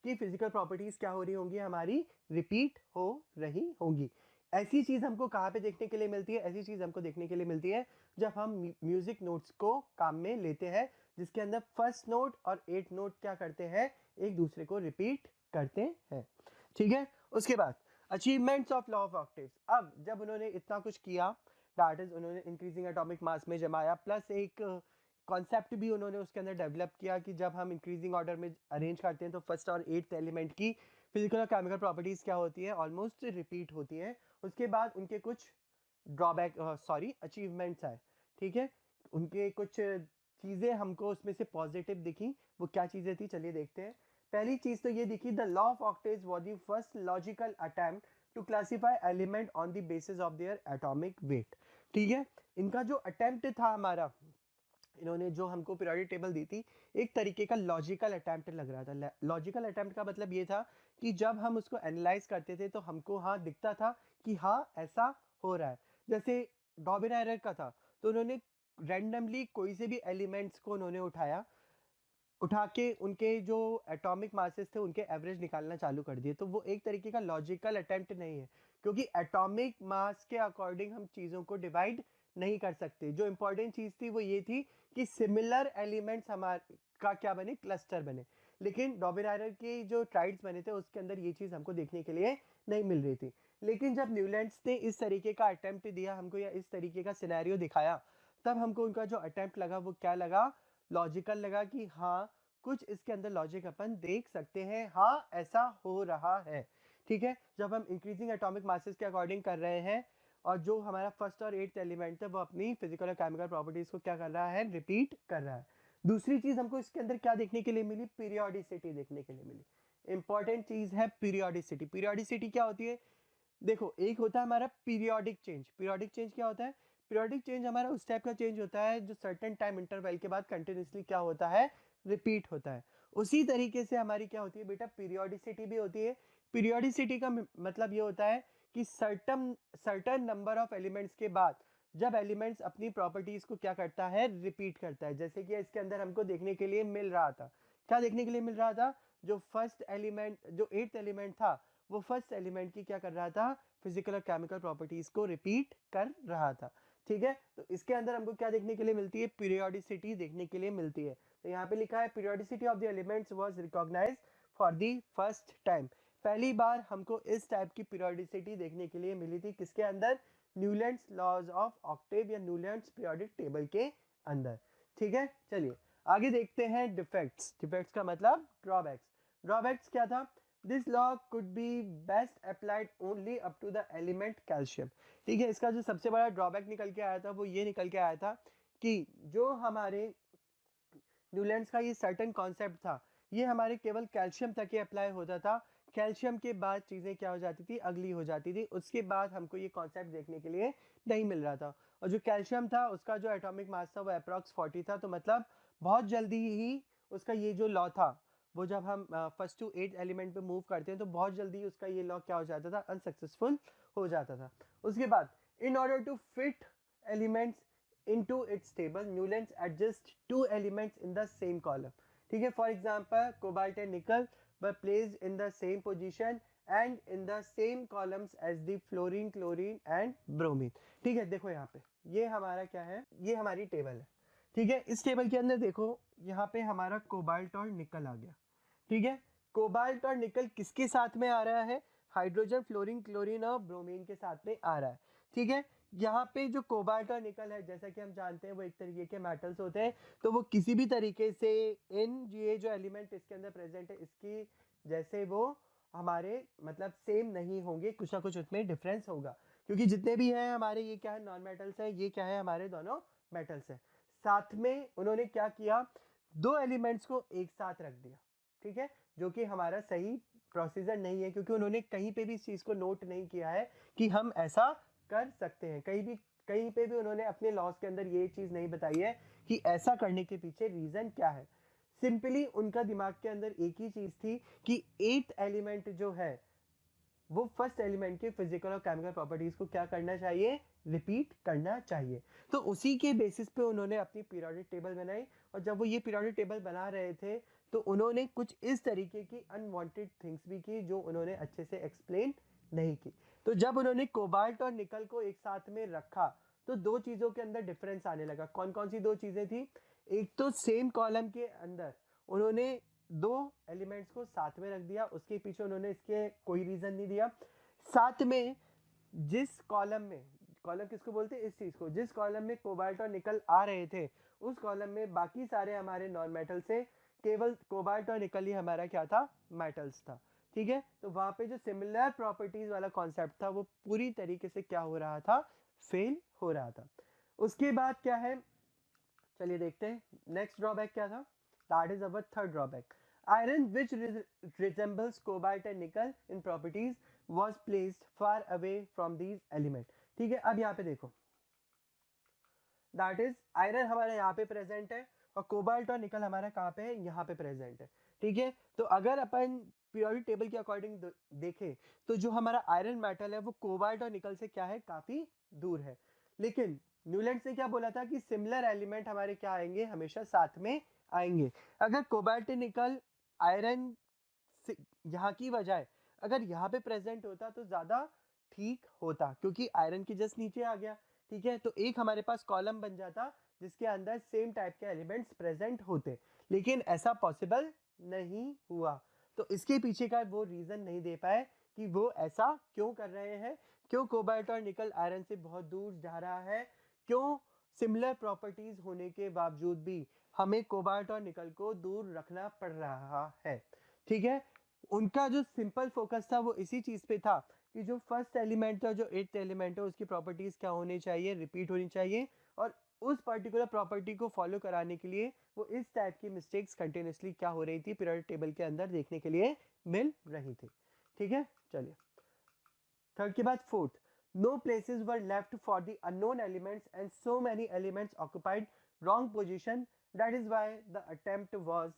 की फिजिकल प्रॉपर्टीज क्या हो रही होंगी? हमारी रिपीट हो रही होंगी। ऐसी चीज हमको कहाँ पे देखने के लिए मिलती है? ऐसी चीज हमको देखने के लिए मिलती है जब हम म्यूजिक नोट्स को काम में लेते हैं, जिसके अंदर फर्स्ट नोट और 8th नोट क्या करते हैं? एक दूसरे को रिपीट करते हैं। ठीक है, उसके बाद achievements of law of octaves. अब जब उन्होंने इतना कुछ किया, दैट इज उन्होंने इंक्रीजिंग एटॉमिक मास में जमाया, प्लस एक कॉन्सेप्ट भी उन्होंने उसके अंदर डेवलप किया कि जब हम इंक्रीजिंग ऑर्डर में अरेंज करते हैं तो फर्स्ट और 8th एलिमेंट की फिजिकल और केमिकल प्रॉपर्टीज क्या होती है? ऑलमोस्ट रिपीट होती है। उसके बाद उनके कुछ ड्रॉबैक अचीवमेंट्स आए। ठीक है, उनके कुछ चीजें हमको उसमें से पॉजिटिव दिखी। वो क्या चीजें थी? चलिए देखते हैं। पहली चीज तो ये दिखी, the law of octaves was the first logical attempt to classify element on the basis of their atomic weight. ठीक है, इनका जो अटेम्प्ट था हमारा, इन्होंने जो हमको पीरियोडिक टेबल दी थी, एक तरीके का लॉजिकल अटेम्प्ट लग रहा था। लॉजिकल अटेम्प्ट का मतलब ये था कि जब हम उसको एनालाइज करते थे तो हमको हाँ दिखता था कि हाँ ऐसा हो रहा है। जैसे डॉबिन एरर का था, तो उन्होंने रैंडमली कोई से भी एलिमेंट्स को उन्होंने उठा के उनके जो एटॉमिक मासेस थे उनके एवरेज निकालना चालू कर दिए। तो वो एक तरीके का लॉजिकल अटेम्प्ट नहीं है, क्योंकि एटॉमिक मास के अकॉर्डिंग हम चीज़ों को डिवाइड नहीं कर सकते। जो इंपॉर्टेंट चीज़ थी वो ये थी कि सिमिलर एलिमेंट्स हमारे का क्या बने? क्लस्टर बने। लेकिन डॉबिन आयरन के जो ट्राइड्स बने थे उसके अंदर ये चीज़ हमको देखने के लिए नहीं मिल रही थी। लेकिन जब न्यूलैंड्स ने इस तरीके का अटेम्प्ट दिया हमको, या इस तरीके का सिनेरियो दिखाया, तब हमको उनका जो अटेम्प्ट लगा वो क्या लगा? लॉजिकल लगा कि हाँ कुछ इसके अंदर लॉजिक अपन देख सकते हैं, हाँ ऐसा हो रहा है। ठीक है, जब हम इंक्रीजिंग एटॉमिक मासेस के अकॉर्डिंग कर रहे हैं और जो हमारा फर्स्ट और 8th एलिमेंट है वो अपनी फिजिकल और केमिकल प्रॉपर्टीज को क्या कर रहा है? रिपीट कर रहा है। दूसरी चीज हमको इसके अंदर क्या देखने के लिए मिली? पीरियोडिसिटी देखने के लिए मिली। इंपॉर्टेंट चीज है पीरियोडिसिटी। पीरियोडिसिटी क्या होती है? देखो, एक होता है हमारा पीरियोडिक चेंज। पीरियोडिक चेंज क्या होता है? पीरियोडिक चेंज हमारा उस टाइप का चेंज होता है जो सर्टेन टाइम इंटरवल के बाद कंटिन्यूसली क्या होता है? रिपीट होता है। उसी तरीके से हमारी क्या होती है बेटा? पीरियोडिसिटी भी होती है। पीरियोडिसिटी का मतलब ये होता है कि सर्टन नंबर ऑफ एलिमेंट्स के बाद जब एलिमेंट्स अपनी प्रॉपर्टीज को क्या करता है? रिपीट करता है। जैसे कि इसके अंदर हमको देखने के लिए मिल रहा था, क्या देखने के लिए मिल रहा था? जो फर्स्ट एलिमेंट, जो 8th एलिमेंट था, वो फर्स्ट एलिमेंट की क्या कर रहा था? फिजिकल और केमिकल प्रॉपर्टीज को रिपीट कर रहा था। ठीक है, तो इसके अंदर हमको क्या देखने के लिए मिलती है? पीरियोडिसिटी देखने के लिए मिलती है। तो यहाँ पे लिखा है periodicity of the elements was recognised for the first time. पहली बार हमको इस टाइप की पीरियोडिसिटी देखने के लिए मिली थी किसके अंदर? न्यूलैंड्स लॉज ऑफ ऑक्टेव या न्यूलैंड्स पीरियोडिक टेबल के अंदर। ठीक है, चलिए आगे देखते हैं डिफेक्ट्स। डिफेक्ट्स का मतलब ड्रॉबैक्स। ड्रॉबैक्स क्या था? This law could be best applied only up to the element calcium. ठीक है, इसका जो सबसे बड़ा ड्रॉबैक निकल के आया था वो ये निकल के आया था कि जो हमारे न्यूलैंड्स का ये सर्टेन कॉन्सेप्ट था ये हमारे केवल कैल्शियम तक ही अप्लाई होता था। कैल्शियम के बाद चीज़ें क्या हो जाती थी? अगली हो जाती थी। उसके बाद हमको ये कॉन्सेप्ट देखने के लिए नहीं मिल रहा था। और जो कैल्शियम था उसका जो एटॉमिक मास था वो अप्रॉक्स 40 था। तो मतलब बहुत जल्दी ही उसका ये जो लॉ था वो जब हम फर्स्ट टू 8 एलिमेंट पे मूव करते हैं तो बहुत जल्दी उसका ये लॉ क्या हो जाता था, अनसक्सेसफुल हो जाता था। उसके बाद in order to fit elements into its table, Newlands adjust two elements in the same column. ठीक है, for example, cobalt and nickel were placed in the same position and in the same columns as the fluorine, chlorine and bromine. ठीक है, देखो यहाँ पे ये हमारा क्या है, ये हमारी टेबल है। ठीक है, इस टेबल के अंदर देखो यहाँ पे हमारा कोबाल्ट और निकल आ गया। ठीक है, कोबाल्ट और निकल किसके साथ में आ रहा है, हाइड्रोजन, फ्लोरीन, क्लोरीन और ब्रोमीन के साथ में आ रहा है। ठीक है, यहाँ पे जो कोबाल्ट और निकल है जैसा कि हम जानते हैं वो एक तरीके के मेटल्स होते हैं, तो वो किसी भी तरीके से इन ये जो एलिमेंट इसके अंदर प्रेजेंट है इसकी जैसे वो हमारे मतलब सेम नहीं होंगे, कुछ ना कुछ उसमें डिफरेंस होगा, क्योंकि जितने भी हैं हमारे ये क्या है, नॉन मेटल्स है, ये क्या है, हमारे दोनों मेटल्स है। साथ में उन्होंने क्या किया, दो एलिमेंट्स को एक साथ रख दिया। ठीक है, जो कि हमारा सही प्रोसीजर नहीं है, क्योंकि उन्होंने कहीं पे भी इस चीज को नोट नहीं किया है कि हम ऐसा कर सकते हैं। कहीं पे भी उन्होंने अपने लॉस के अंदर ये चीज नहीं बताई है कि ऐसा करने के पीछे रीजन क्या है। सिंपली उनका दिमाग के अंदर एक ही चीज थी कि 8th एलिमेंट जो है वो फर्स्ट एलिमेंट के फिजिकल और केमिकल प्रॉपर्टीज को क्या करना चाहिए, रिपीट करना चाहिए। तो उसी के बेसिस पे उन्होंने अपनी पीरियोडिक टेबल बनाई, और जब वो ये पीरियोडिक टेबल बना रहे थे तो उन्होंने कुछ इस तरीके की अनवांटेड थिंग्स भी की जो उन्होंने अच्छे से एक्सप्लेन नहीं की। तो जब उन्होंने कोबाल्ट और निकल को एक साथ में रखा तो दो चीजों के अंदर डिफरेंस आने लगा। कौन कौन सी दो चीजें थी, एक तो सेम कॉलम के अंदर उन्होंने दो एलिमेंट्स को साथ में रख दिया, उसके पीछे उन्होंने इसके कोई रीजन नहीं दिया। साथ में जिस कॉलम में, कॉलम किसको बोलते हैं, इस चीज को, जिस कॉलम में कोबाल्ट और निकल आ रहे थे उस कॉलम में बाकी सारे हमारे नॉन मेटल से केवल कोबाल्ट और निकल ही हमारा क्या था, मेटल्स था। ठीक है, तो वहां पे जो सिमिलर प्रॉपर्टीज वाला कॉन्सेप्ट था वो पूरी तरीके से क्या हो रहा था, फेल हो रहा था। उसके बाद क्या है, चलिए देखते हैं नेक्स्ट ड्रॉबैक क्या था। That is our third drawback. Iron which resembles cobalt and nickel in properties was placed far away from these element। ठीक है, अब यहाँ पे देखो दैट इज आयरन हमारा यहाँ पे प्रेजेंट है और कोबाल्ट और निकल हमारा कहाँ पे है, यहाँ पे प्रेजेंट है। ठीक है, तो अगर अपन पीरियोडिक टेबल के अकॉर्डिंग देखें तो जो हमारा आयरन मेटल है वो कोबाल्ट और निकल से क्या है, काफी दूर है। लेकिन न्यूलैंड ने क्या बोला था कि सिमिलर एलिमेंट हमारे क्या आएंगे, हमेशा साथ में आएंगे। अगर कोबाल्ट निकल आयरन यहाँ की बजाय अगर यहाँ पे प्रेजेंट होता तो ज्यादा ठीक होता, क्योंकि आयरन की जस्ट नीचे आ गया। ठीक है, तो एक हमारे पास कॉलम बन जाता जिसके अंदर सेम टाइप के एलिमेंट्स प्रेजेंट होते, लेकिन ऐसा पॉसिबल नहीं हुआ। तो इसके पीछे का वो रीजन नहीं दे पाए कि वो ऐसा क्यों कर रहे हैं, क्यों कोबाल्ट और निकल आयरन से बहुत दूर जा रहा है, क्यों सिमिलर प्रॉपर्टीज होने के बावजूद भी हमें कोबाल्ट और निकल को दूर रखना पड़ रहा है। ठीक है, उनका जो सिंपल फोकस था वो इसी चीज पे था कि जो फर्स्ट एलिमेंट है, जो 8th एलिमेंट है, उसकी प्रॉपर्टीज क्या होनी चाहिए, रिपीट होनी चाहिए, और उस पर्टिकुलर प्रॉपर्टी को फॉलो कराने के लिए वो इस टाइप की मिस्टेक्स कंटिन्यूसली क्या हो रही थी, पीरियोडिक टेबल के अंदर देखने के लिए मिल रही थी। ठीक है, चलिए थर्ड के बाद fourth, know places were left for the unknown elements and so many elements occupied wrong position, that is why the attempt was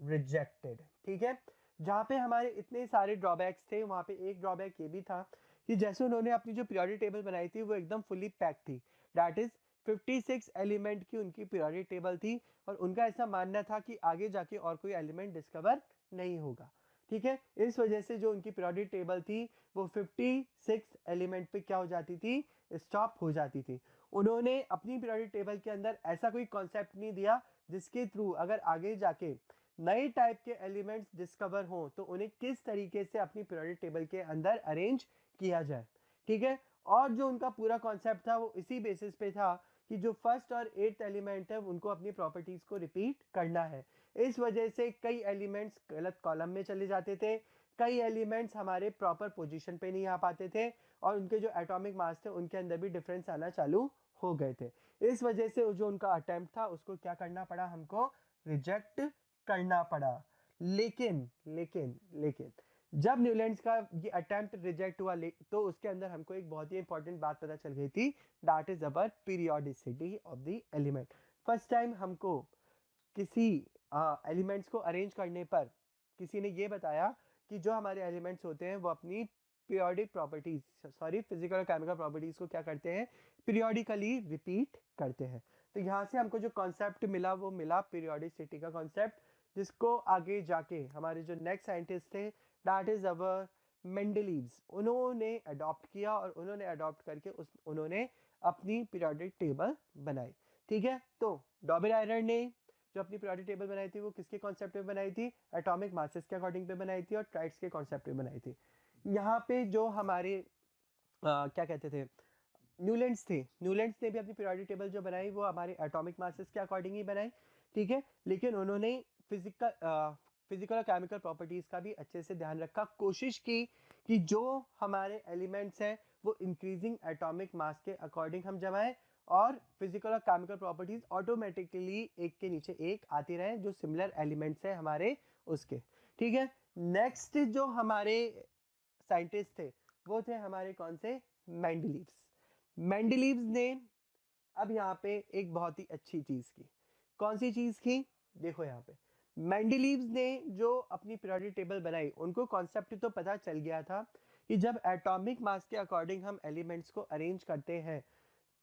rejected. ठीक है, जहाँ पे हमारे इतने सारे ड्रॉबैक्स थे वहाँ पे एक ड्रॉबैक ये भी था कि जैसे उन्होंने अपनी जो पीरियोडिक टेबल बनाई थी वो एकदम फुली पैक थी, दैट इज 56 एलिमेंट की उनकी पीरियोडिक टेबल थी, और उनका ऐसा मानना था कि आगे जाके और कोई एलिमेंट डिस्कवर नहीं होगा। ठीक है, इस वजह से जो उनकी पीरियोडिक टेबल थी वो 56 एलिमेंट पे क्या हो जाती थी, स्टॉप हो जाती थी। उन्होंने अपनी पीरियोडिक टेबल के अंदर ऐसा कोई कॉन्सेप्ट नहीं दिया जिसके थ्रू अगर आगे जाके नए टाइप के एलिमेंट्स डिस्कवर हो तो उन्हें किस तरीके से अपनी पीरियोडिक टेबल के अंदर अरेंज किया जाए। ठीक है, और जो उनका पूरा कॉन्सेप्ट था वो इसी बेसिस पे था कि जो फर्स्ट और 8th एलिमेंट है उनको अपनी प्रॉपर्टीज को रिपीट करना है। इस वजह से कई एलिमेंट्स गलत कॉलम में चले जाते थे, कई एलिमेंट्स हमारे प्रॉपर पोजीशन पे नहीं आ पाते थे, और उनके जो एटॉमिक मास थे उनके अंदर भी डिफरेंस आना चालू हो गए थे। इस वजह से जो उनका अटेम्प्ट था उसको क्या करना पड़ा, हमको रिजेक्ट करना पड़ा। लेकिन लेकिन लेकिन जब न्यूलैंड्स का ये अटेम्प्ट रिजेक्ट हुआ तो उसके अंदर हमको एक बहुत ही इंपॉर्टेंट बात पता चल गई थी, that is our periodicity of the element. First time हमको किसी एलिमेंट्स को अरेंज करने पर किसी ने ये बताया कि जो हमारे एलिमेंट्स होते हैं वो अपनी पीरियोडिक प्रॉपर्टीज, सॉरी फिजिकल और केमिकल प्रॉपर्टीज को क्या करते हैं, पीरियोडिकली रिपीट करते हैं। तो यहाँ से हमको जो कॉन्सेप्ट मिला वो मिला पीरियोडिसिटी का कॉन्सेप्ट, जिसको आगे जाके हमारे जो नेक्स्ट साइंटिस्ट थे दैट इज अवर मेंडलीव्स, उन्होंने अडॉप्ट किया और उन्होंने अडॉप्ट करके उन्होंने अपनी पीरियोडिक टेबल बनाई। ठीक है, तो डॉबेरायर ने जो अपनी पीरियोडिक टेबल बनाई थी वो किसके कॉन्सेप्ट पे बनाई थी, एटॉमिक मासेस के अकॉर्डिंग पे बनाई थी और ट्राइड्स के कॉन्सेप्ट पे बनाई थी। यहाँ पे जो हमारे क्या कहते थे न्यूलैंड्स थे, न्यूलैंड्स ने भी अपनी पीरियोडिक टेबल जो बनाई वो हमारे एटॉमिक मासेस के अकॉर्डिंग ही बनाई। ठीक है, लेकिन उन्होंने फिजिकल और केमिकल प्रॉपर्टीज का भी अच्छे से ध्यान रखा, कोशिश की कि जो हमारे एलिमेंट्स हैं वो इंक्रीजिंग एटॉमिक मास के अकॉर्डिंग हम जमाएं और फिजिकल और केमिकल प्रॉपर्टीज ऑटोमेटिकली एक के नीचे एक आती रहे जो सिमिलर एलिमेंट्स हैं हमारे उसके। ठीक है, नेक्स्ट जो हमारे साइंटिस्ट थे वो थे हमारे कौन से, मेंडलीव्स। मेंडलीव्स ने अब यहाँ पे एक बहुत ही अच्छी चीज की, कौन सी चीज की, देखो यहाँ पे मेंडलीव्स ने जो अपनी पीरियोडिक टेबल बनाई उनको कॉन्सेप्ट तो पता चल गया था कि जब एटॉमिक मास के अकॉर्डिंग हम एलिमेंट्स को अरेंज करते हैं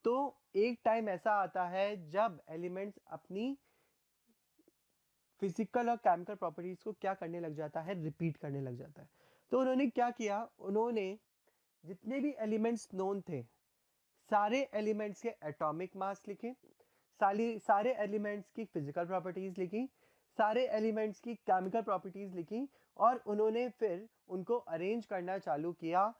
तो एक टाइम ऐसा आता है जब एलिमेंट्स अपनी फिजिकल और केमिकल प्रॉपर्टीज को क्या करने लग जाता है, रिपीट करने लग जाता है। तो उन्होंने क्या किया, उन्होंने जितने भी एलिमेंट्स नोन थे सारे एलिमेंट्स के एटॉमिक मास लिखे, सारे एलिमेंट्स की फिजिकल प्रॉपर्टीज लिखी, सारे एलिमेंट्स की केमिकल प्रॉपर्टीज लिखी और उन्होंने फिर उनको अरेंज करना चालू किया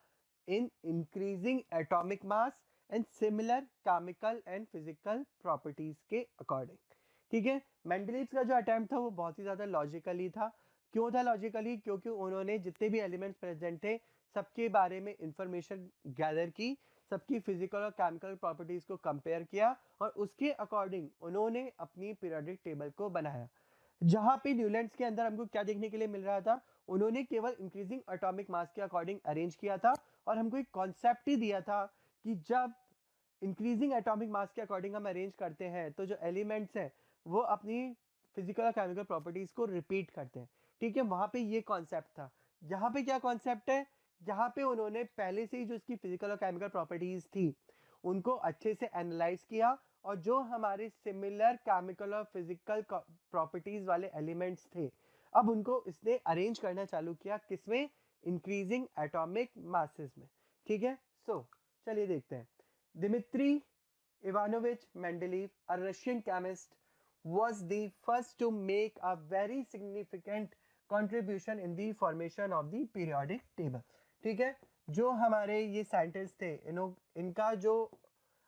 in increasing atomic mass and similar chemical and physical properties के अकॉर्डिंग। ठीक है, मेंडलीव्स का जो अटेम्प्ट था वो बहुत ही ज्यादा लॉजिकली था। क्यों था लॉजिकली, क्योंकि उन्होंने जितने भी एलिमेंट्स प्रेजेंट थे सबके बारे में इंफॉर्मेशन गैदर की, सबकी फिजिकल और केमिकल प्रॉपर्टीज को कंपेयर किया और उसके अकॉर्डिंग उन्होंने अपनी पीरियोडिक टेबल को बनाया। जहां पे न्यूलैंड्स के अंदर हमको क्या देखने के लिए मिल रहा था, उन्होंने केवल इंक्रीजिंग एटॉमिक मास के अकॉर्डिंग अरेंज किया था और हमको एक कॉन्सेप्ट ही दिया था कि जब इंक्रीजिंग एटॉमिक मास के अकॉर्डिंग हम अरेंज करते हैं तो जो एलिमेंट्स हैं वो अपनी फिजिकल और केमिकल प्रॉपर्टीज को रिपीट करते हैं। ठीक है, वहां पे ये कॉन्सेप्ट था। यहाँ पे क्या कॉन्सेप्ट है, यहाँ पे उन्होंने पहले से ही जो इसकी फिजिकल और केमिकल प्रॉपर्टीज थी उनको अच्छे से एनालाइज किया और जो हमारे सिमिलर केमिकल और फिजिकल प्रॉपर्टीज वाले एलिमेंट्स थे अब उनको इसने अरेंज करना चालू किया, किसमें, इंक्रीजिंग एटॉमिक मासेस में। ठीक है, सो चलिए देखते हैं। Dmitry Ivanovich Mendeleev, a Russian chemist, was the first to make a very significant contribution in the formation of the periodic table. ठीक है, जो हमारे ये साइंटिस्ट थे इनका जो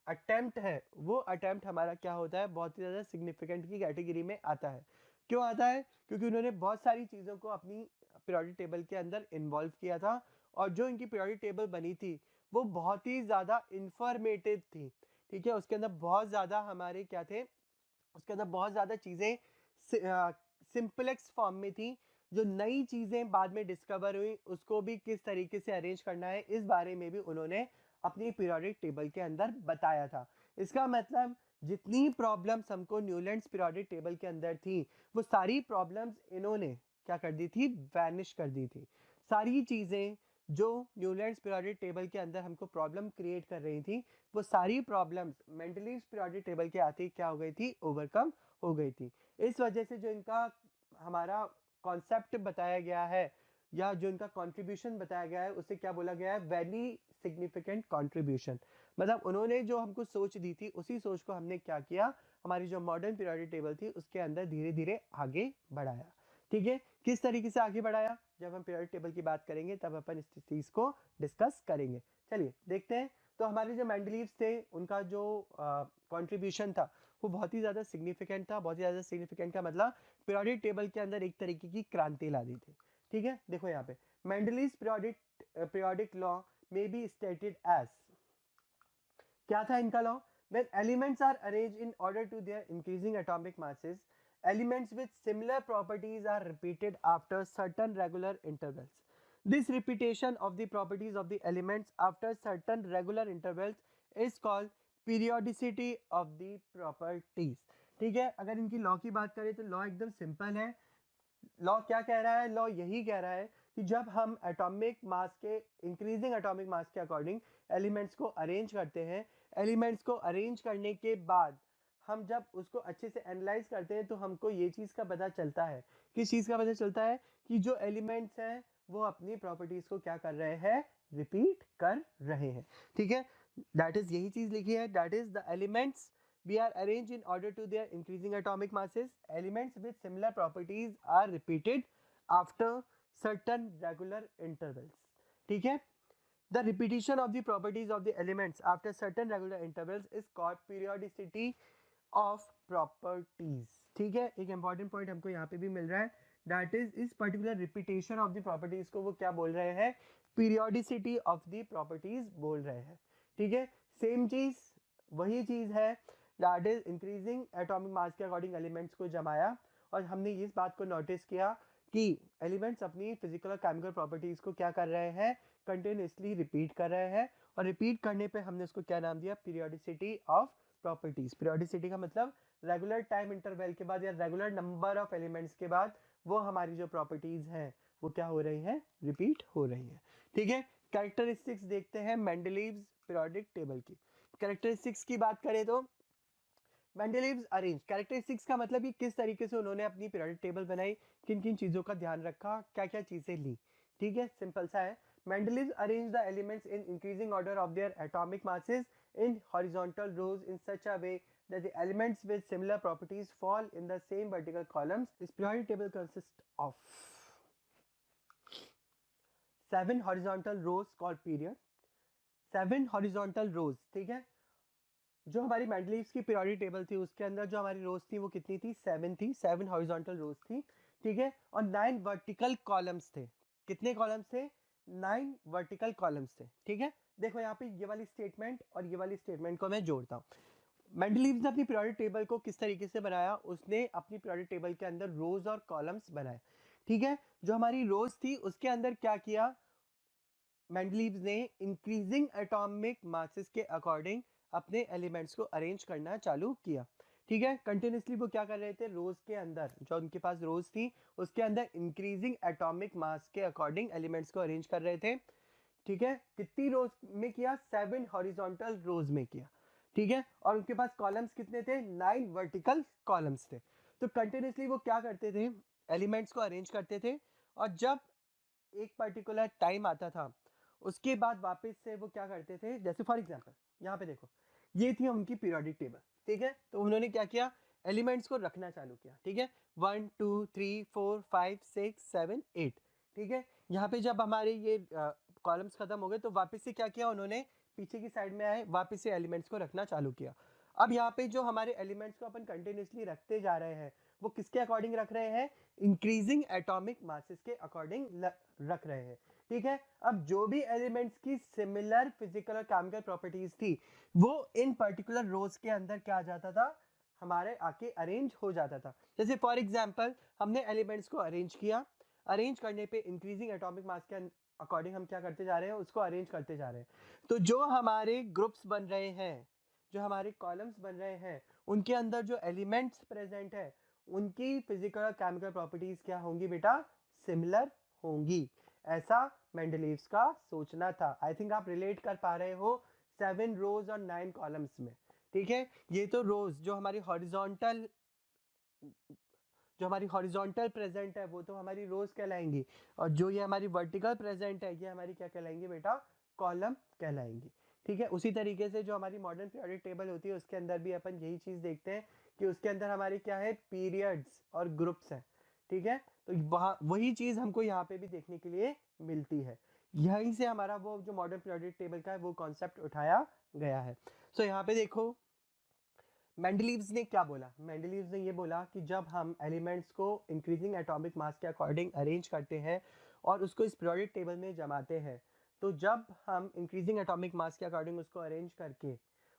अटेम्प्ट है वो अटेम्प्ट हमारा क्या होता है, बहुत ही ज़्यादा सिग्निफिकेंट की कैटेगरी में आता है। क्यों आता है, क्योंकि उन्होंने बहुत सारी चीज़ों को अपनी पीरियोडिक टेबल के अंदर इन्वॉल्व किया था और जो इनकी पीरियोडिक टेबल बनी थी वो बहुत ही ज़्यादा इंफॉर्मेटिव थी। ठीक है, उसके अंदर बहुत ज़्यादा हमारे क्या थे, उसके अंदर बहुत ज़्यादा चीज़ें सिंपलेक्स फॉर्म में थी। जो नई चीज़ें बाद में डिस्कवर हुई उसको भी किस तरीके से अरेंज करना है इस बारे में भी उन्होंने अपनी पीरियोडिक टेबल के अंदर बताया था। इसका मतलब जितनी प्रॉब्लम्स हमको न्यूलैंड्स पीरियोडिक टेबल के अंदर थी वो सारी प्रॉब्लम्स इन्होंने क्या कर दी थी, वैनिश कर दी थी। सारी चीज़ें जो न्यूलैंड्स पीरियोडिक टेबल के अंदर हमको प्रॉब्लम क्रिएट कर रही थी वो सारी प्रॉब्लम्स मेंडलीव्स पीरियोडिक टेबल के आते ही क्या हो गई थी, ओवरकम हो गई थी। इस वजह से जो इनका हमारा कॉन्सेप्ट बताया गया है या जो इनका कंट्रीब्यूशन बताया गया है उसे क्या बोला गया है, वेरी सिग्निफिकेंट कंट्रीब्यूशन। मतलब उन्होंने जो हमको सोच दी थी उसी सोच को हमने क्या किया, हमारी जो मॉडर्न पीरियोडिक टेबल थी उसके अंदर धीरे धीरे आगे बढ़ाया। ठीक है, किस तरीके से आगे बढ़ाया, जब हम पीरियोडिक टेबल की बात करेंगे तब अपन इस चीज को डिस्कस करेंगे। चलिए देखते हैं। तो हमारे जो मेंडलीव्स थे उनका जो कंट्रीब्यूशन था वो बहुत ही ज़्यादा सिग्निफिकेंट था। बहुत ही ज़्यादा सिग्निफिकेंट का मतलब पीरियोडिक टेबल के अंदर एक तरीके की क्रांति ला दी थी। ठीक है, देखो यहाँ पे मेंडलीव्स पीरियोडिक लॉ में बी स्टेटेड एज, क्या था इनका law, when elements are arranged in order to their increasing atomic masses, elements with similar properties are repeated after certain regular intervals. This repetition of the properties of the elements after certain regular intervals is called periodicity of the properties. ठीक है, अगर इनकी law की बात करें तो law एकदम simple है। लॉ क्या कह रहा है? लॉ यही कह रहा है कि जब हम एटॉमिक मास के, इंक्रीजिंग एटॉमिक मास के अकॉर्डिंग एलिमेंट्स को अरेंज करते हैं, एलिमेंट्स को अरेंज करने के बाद हम जब उसको अच्छे से एनालाइज करते हैं तो हमको ये चीज़ का पता चलता है। किस चीज़ का पता चलता है? कि जो एलिमेंट्स हैं वो अपनी प्रॉपर्टीज को क्या कर रहे हैं? रिपीट कर रहे हैं। ठीक है, दैट इज यही चीज लिखी है, that is the elements we are arranged in order to their increasing atomic masses. Elements with similar properties are repeated after certain regular intervals. ठीक है, the repetition of the properties of the elements after certain regular intervals is called periodicity of properties. ठीक है, एक important point हमको यहाँ पे भी मिल रहा है, that is इस particular repetition of the properties को वो क्या बोल रहे हैं? periodicity of the properties बोल रहे हैं। ठीक है, सेम चीज, वही चीज है, that is increasing atomic mass के अकॉर्डिंग एलिमेंट्स को जमाया और हमने इस बात को नोटिस किया कि एलिमेंट्स अपनी फिजिकल और केमिकल प्रॉपर्टीज को क्या कर रहे हैं? कंटिन्यूसली रिपीट कर रहे हैं, और रिपीट करने पे हमने उसको क्या नाम दिया? Periodicity of properties. पीरियोडिसिटी का मतलब रेगुलर टाइम इंटरवल के बाद या रेगुलर नंबर ऑफ एलिमेंट्स के बाद वो हमारी जो प्रॉपर्टीज हैं वो क्या हो रही हैं? रिपीट हो रही हैं। ठीक है, कैरेक्टरिस्टिक्स देखते हैं मेंडलीव्स पीरियोडिक टेबल की। कैरेक्टरिस्टिक्स की बात करें तो मेंडलीव्स अरेंज, कैरेक्टरिस्टिक्स का मतलब कि किस तरीके से उन्होंने अपनी पीरियोडिक टेबल बनाई, किन किन चीज़ों का ध्यान रखा, क्या क्या चीज़ें ली। ठीक है, सिंपल सा है। Mendeleev's arrange the elements in increasing order of their atomic masses in horizontal rows in such a way that the elements with similar properties fall in the same vertical columns. This periodic table consists of 7 horizontal rows called period, 7 horizontal rows। ठीक है, जो हमारी Mendeleev's की periodic table थी उसके अंदर जो हमारी रोज थी वो कितनी थी? 7 थी, 7 हॉरिजॉन्टल रोज थी। ठीक है, और 9 वर्टिकल कॉलम्स थे। कितने कॉलम्स थे? 9 वर्टिकल कॉलम्स थे। ठीक है, देखो यहाँ पे ये वाली स्टेटमेंट और ये वाली स्टेटमेंट को मैं जोड़ता हूँ। मेंडलीव्स ने अपनी पीरियोडिक टेबल को किस तरीके से बनाया? उसने अपनी पीरियोडिक टेबल के अंदर रोज और कॉलम्स बनाए। ठीक है, जो हमारी रोज थी उसके अंदर क्या किया मेंडलीव्स ने? इंक्रीजिंग एटॉमिक मासेस के अकॉर्डिंग अपने एलिमेंट्स को अरेंज करना चालू किया। ठीक है, कंटिन्यूसली वो क्या कर रहे थे? रोज के अंदर, जो उनके पास रोज थी उसके अंदर इंक्रीजिंग एटॉमिक मास के अकॉर्डिंग एलिमेंट्स को अरेंज कर रहे थे। ठीक है, कितनी रोज में किया? 7 हॉरिजॉन्टल रोज में किया। ठीक है, और उनके पास कॉलम्स कितने थे? 9 वर्टिकल कॉलम्स थे। तो कंटिन्यूसली वो क्या करते थे? एलिमेंट्स को अरेंज करते थे, और जब एक पर्टिकुलर टाइम आता था उसके बाद वापस से वो क्या करते थे? जैसे फॉर एग्जांपल यहाँ पे देखो, ये थी उनकी पीरियोडिक टेबल। ठीक है, तो उन्होंने क्या किया? एलिमेंट्स को रखना चालू किया। ठीक है, 1 2 3 4 5 6 7 8। ठीक है, यहाँ पे जब हमारे ये कॉलम्स खत्म हो गए तो वापस से क्या किया उन्होंने? पीछे की साइड में आए, वापस से एलिमेंट्स को रखना चालू किया। अब यहाँ पे जो हमारे एलिमेंट्स को अपन कंटिन्यूसली रखते जा रहे हैं वो किसके अकॉर्डिंग रख रहे हैं? इंक्रीजिंग एटॉमिक मासेस के अकॉर्डिंग रख रहे हैं। ठीक है, अब जो भी एलिमेंट्स की सिमिलर फिजिकल और केमिकल प्रॉपर्टीज थी वो इन पर्टिकुलर रोज के अंदर क्या आ जाता था? हमारे आके अरेंज हो जाता था। जैसे फॉर एग्जांपल हमने एलिमेंट्स को अरेंज किया, अरेंज करने पे इंक्रीजिंग एटॉमिक मास के अकॉर्डिंग हम क्या करते जा रहे हैं? उसको अरेंज करते जा रहे हैं। तो जो हमारे ग्रुप्स बन रहे हैं, जो हमारे कॉलम्स बन रहे हैं, उनके अंदर जो एलिमेंट्स प्रेजेंट है उनकी फिजिकल और केमिकल प्रॉपर्टीज क्या होंगी बेटा? सिमिलर होंगी। ऐसा मेंडलीव्स का सोचना था। आई थिंक आप रिलेट कर पा रहे हो 7 रोज और 9 कॉलम्स में। ठीक है, ये तो रोज जो हमारी हॉरिजॉन्टल प्रेजेंट है वो तो हमारी रोज कहलाएंगी, और जो ये हमारी वर्टिकल प्रेजेंट है ये हमारी क्या कहलाएंगी बेटा? कॉलम कहलाएंगी। ठीक है, उसी तरीके से जो हमारी मॉडर्न पीरियोडिक टेबल होती है उसके अंदर भी अपन यही चीज देखते हैं कि उसके अंदर हमारी क्या है? पीरियड्स और ग्रुप्स हैं। ठीक है, तो वहाँ वही चीज हमको यहाँ पे भी देखने के लिए मिलती है। यहीं से हमारा वो जो मॉडर्न पीरियोडिक टेबल का है वो कॉन्सेप्ट उठाया गया है। सो यहाँ पे देखो मेंडलीव्स ने क्या बोला? मेंडलीव्स ने ये बोला कि जब हम एलिमेंट्स को इंक्रीजिंग एटॉमिक मास के अकॉर्डिंग अरेंज करते हैं और उसको इस पीरियोडिक टेबल में जमाते हैं, तो जब हम इंक्रीजिंग एटॉमिक मास के अकॉर्डिंग उसको अरेंज करके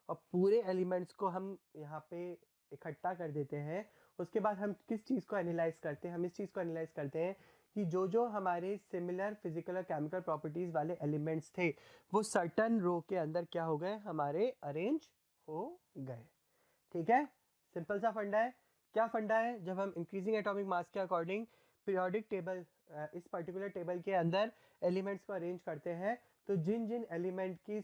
और पूरे एलिमेंट्स को हम यहाँ पे इकट्ठा कर देते हैं, उसके बाद हम किस चीज़ को एनालाइज करते हैं? हम इस चीज़ को एनालाइज करते हैं कि जो जो हमारे सिमिलर फिजिकल और केमिकल प्रॉपर्टीज वाले एलिमेंट्स थे वो सर्टन रो के अंदर क्या हो गए? हमारे अरेंज हो गए। ठीक है, सिंपल सा फंडा है। क्या फंडा है? जब हम इंक्रीजिंग एटॉमिक मास के अकॉर्डिंग पीरियोडिक टेबल, इस पर्टिकुलर टेबल के अंदर एलिमेंट्स को अरेंज करते हैं, तो जिन जिन एलिमेंट की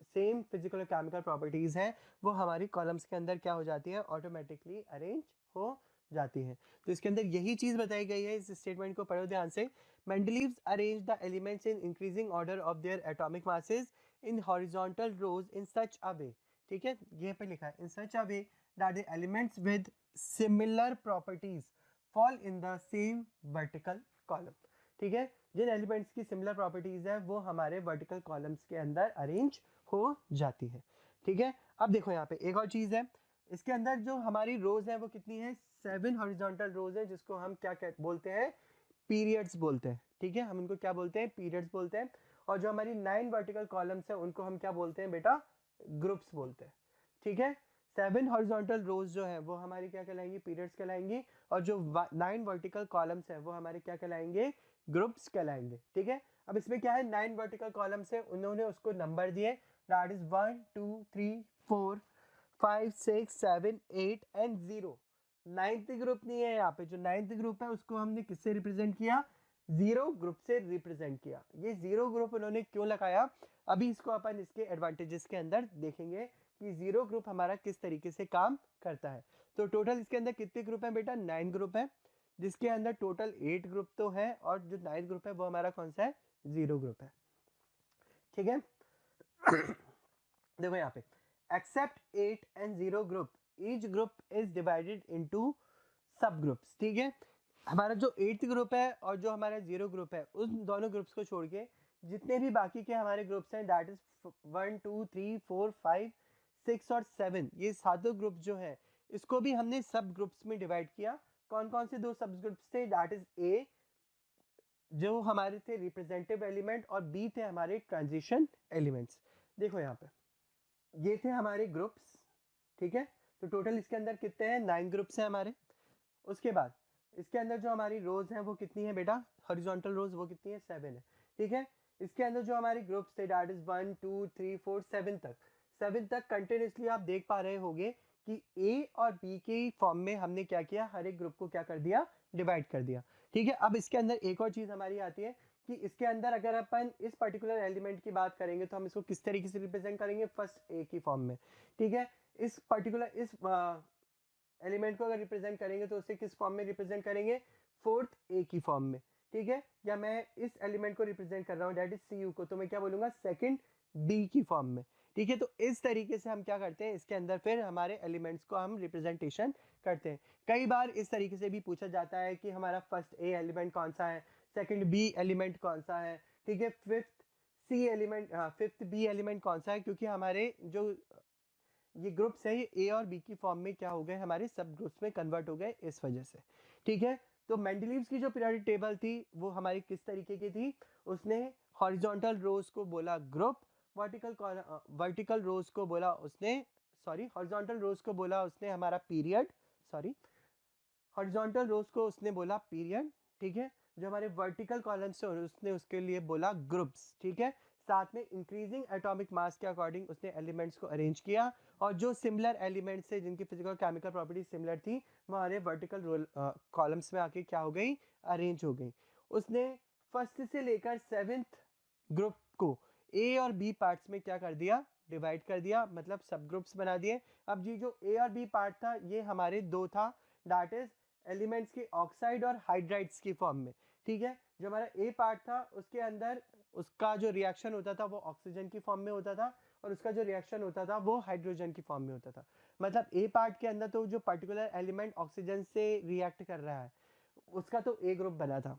सेम फिजिकल केमिकल प्रॉपर्टीज हैं वो हमारी कॉलम्स के अंदर क्या हो जाती है, ऑटोमेटिकली अरेंज हो जाती हैं। तो इसके अंदर यही चीज बताई गई है, इस स्टेटमेंट को पढ़ो ध्यान से। Mendeleev's arrange the elements in increasing order of their atomic masses in horizontal rows in such a way, ठीक है, ये पे लिखा है in such a way that the elements with similar properties fall in the same vertical column, ठीक है, जिन elements की सिमिलर प्रॉपर्टीज है वो हमारे वर्टिकल कॉलम्स के अंदर अरेंज हो जाती है, ठीक है। अब देखो यहाँ पे एक और चीज है, इसके अंदर जो हमारी रोज है वो कितनी है, 7 हॉरिजॉन्टल रोज है, जिसको हम क्या बोलते हैं, पीरियड्स बोलते हैं, ठीक है, हम इनको क्या बोलते हैं, पीरियड्स बोलते हैं। और जो हमारी 9 वर्टिकल कॉलम्स है उनको हम क्या बोलते हैं बेटा, ग्रुप्स बोलते हैं, ठीक है। 7 हॉरिजॉन्टल रोज जो है वो हमारी क्या कहलाएंगी, पीरियड्स कहलाएंगी, और जो 9 वर्टिकल कॉलम्स है वो हमारे क्या कहलाएंगे, ग्रुप्स कहलाएंगे, ठीक है। अब इसमें क्या है, 9 वर्टिकल कॉलम्स है, उन्होंने उसको नंबर दिए, that is 1 2 3 4 5 6 7 8 and 0। 9th group नहीं है यहाँ पे, जो 9th ग्रुप है उसको हमने किससे रिप्रेजेंट किया, 0 ग्रुप से रिप्रेजेंट किया। ये 0 ग्रुप उन्होंने क्यों लगाया, अभी इसको अपन इसके एडवांटेजेस के अंदर देखेंगे कि 0 ग्रुप हमारा किस तरीके से काम करता है। तो टोटल इसके अंदर कितने ग्रुप हैं बेटा, 9 ग्रुप है, जिसके अंदर टोटल 8 ग्रुप तो है, और जो 9th ग्रुप है वो हमारा कौन सा है, 0 ग्रुप है, ठीक है। देखो यहाँ पे except 8 and 0 group, each group is divided into sub groups, ठीक है। हमारा जो 8th ग्रुप है और जो हमारा 0 ग्रुप है, उन दोनों ग्रुप्स को छोड़ के जितने भी बाकी के हमारे ग्रुप्स हैं, दैट इज 1 2 3 4 5 6 और 7, ये सातों ग्रुप जो है इसको भी हमने सब ग्रुप्स में डिवाइड किया। कौन कौन से दो सब ग्रुप्स थे, दैट इज ए जो हमारे थे रिप्रेजेंटेटिव एलिमेंट, और बी थे हमारे ट्रांजिशन एलिमेंट्स। देखो यहाँ पे ये थे हमारे ग्रुप्स, ठीक है। तो टोटल इसके अंदर कितने हैं, 9 ग्रुप्स हैं हमारे। उसके बाद इसके अंदर जो हमारी रोज है वो कितनी है बेटा, हॉरिजॉन्टल रोज वो कितनी है, 7 है, ठीक है। इसके अंदर जो हमारे ग्रुप्स थे दैट इज 1 2 3 4 7 तक कंटिन्यूसली आप देख पा रहे होगे कि ए और बी के फॉर्म में हमने क्या किया, हर एक ग्रुप को क्या कर दिया, डिवाइड कर दिया, ठीक है। अब इसके अंदर एक और चीज हमारी आती है कि इसके अंदर अगर अपन इस पर्टिकुलर एलिमेंट की बात करेंगे तो हम इसको किस तरीके से रिप्रेजेंट करेंगे, फर्स्ट ए की फॉर्म में, ठीक है। इस पर्टिकुलर इस एलिमेंट को अगर रिप्रेजेंट करेंगे तो उसे किस फॉर्म में रिप्रेजेंट करेंगे, 4th ए की फॉर्म में, ठीक है। या मैं इस एलिमेंट को रिप्रेजेंट कर रहा हूँ दैट इज सी यू को, तो मैं क्या बोलूंगा, 2nd बी की फॉर्म में, ठीक है। तो इस तरीके से हम क्या करते हैं, इसके अंदर फिर हमारे एलिमेंट्स को हम रिप्रेजेंटेशन करते हैं। कई बार इस तरीके से भी पूछा जाता है कि हमारा फर्स्ट ए एलिमेंट कौन सा है, 2nd बी एलिमेंट कौन सा है, ठीक है, 5th सी एलिमेंट, 5th बी एलिमेंट कौन सा है, क्योंकि हमारे जो ये ग्रुप्स है ये ए और बी की फॉर्म में क्या हो गए, हमारे सब ग्रुप्स में कन्वर्ट हो गए इस वजह से, ठीक है। तो मेंडलीव्स की जो पीरियोडिक टेबल थी वो हमारी किस तरीके की थी, उसने हॉरिजॉन्टल रोज को बोला ग्रुप, वर्टिकल रोज को बोला उसने, सॉरी हॉरिजॉन्टल रोज को बोला उसने हमारा पीरियड, सॉरी हॉरिजॉन्टल रोज को उसने बोला पीरियड, ठीक है। जो हमारे वर्टिकल कॉलम्स है उसने उसके लिए बोला ग्रुप्स, ठीक है। साथ में इंक्रीजिंग एटॉमिक मास के अकॉर्डिंग उसने एलिमेंट्स को अरेंज किया, और जो सिमिलर एलिमेंट्स है जिनकी फिजिकल केमिकल प्रॉपर्टी सिमिलर थी वो हमारे वर्टिकल कॉलम्स में आके क्या हो गई, अरेंज हो गई। उसने फर्स्ट से लेकर 7th ग्रुप को ए और बी पार्ट्स में क्या कर दिया, डिवाइड कर दिया, मतलब सब ग्रुप्स बना दिए। अब जी जो ए और बी पार्ट था ये हमारे दो था, दैट इज एलिमेंट्स के ऑक्साइड और हाइड्राइड्स की फॉर्म में, ठीक है। जो हमारा ए पार्ट था उसके अंदर उसका जो रिएक्शन होता था वो ऑक्सीजन की फॉर्म में होता था, और उसका जो रिएक्शन होता था वो हाइड्रोजन की फॉर्म में होता था। मतलब ए पार्ट के अंदर तो जो पर्टिकुलर एलिमेंट ऑक्सीजन से रिएक्ट कर रहा है उसका तो ए ग्रुप बना था,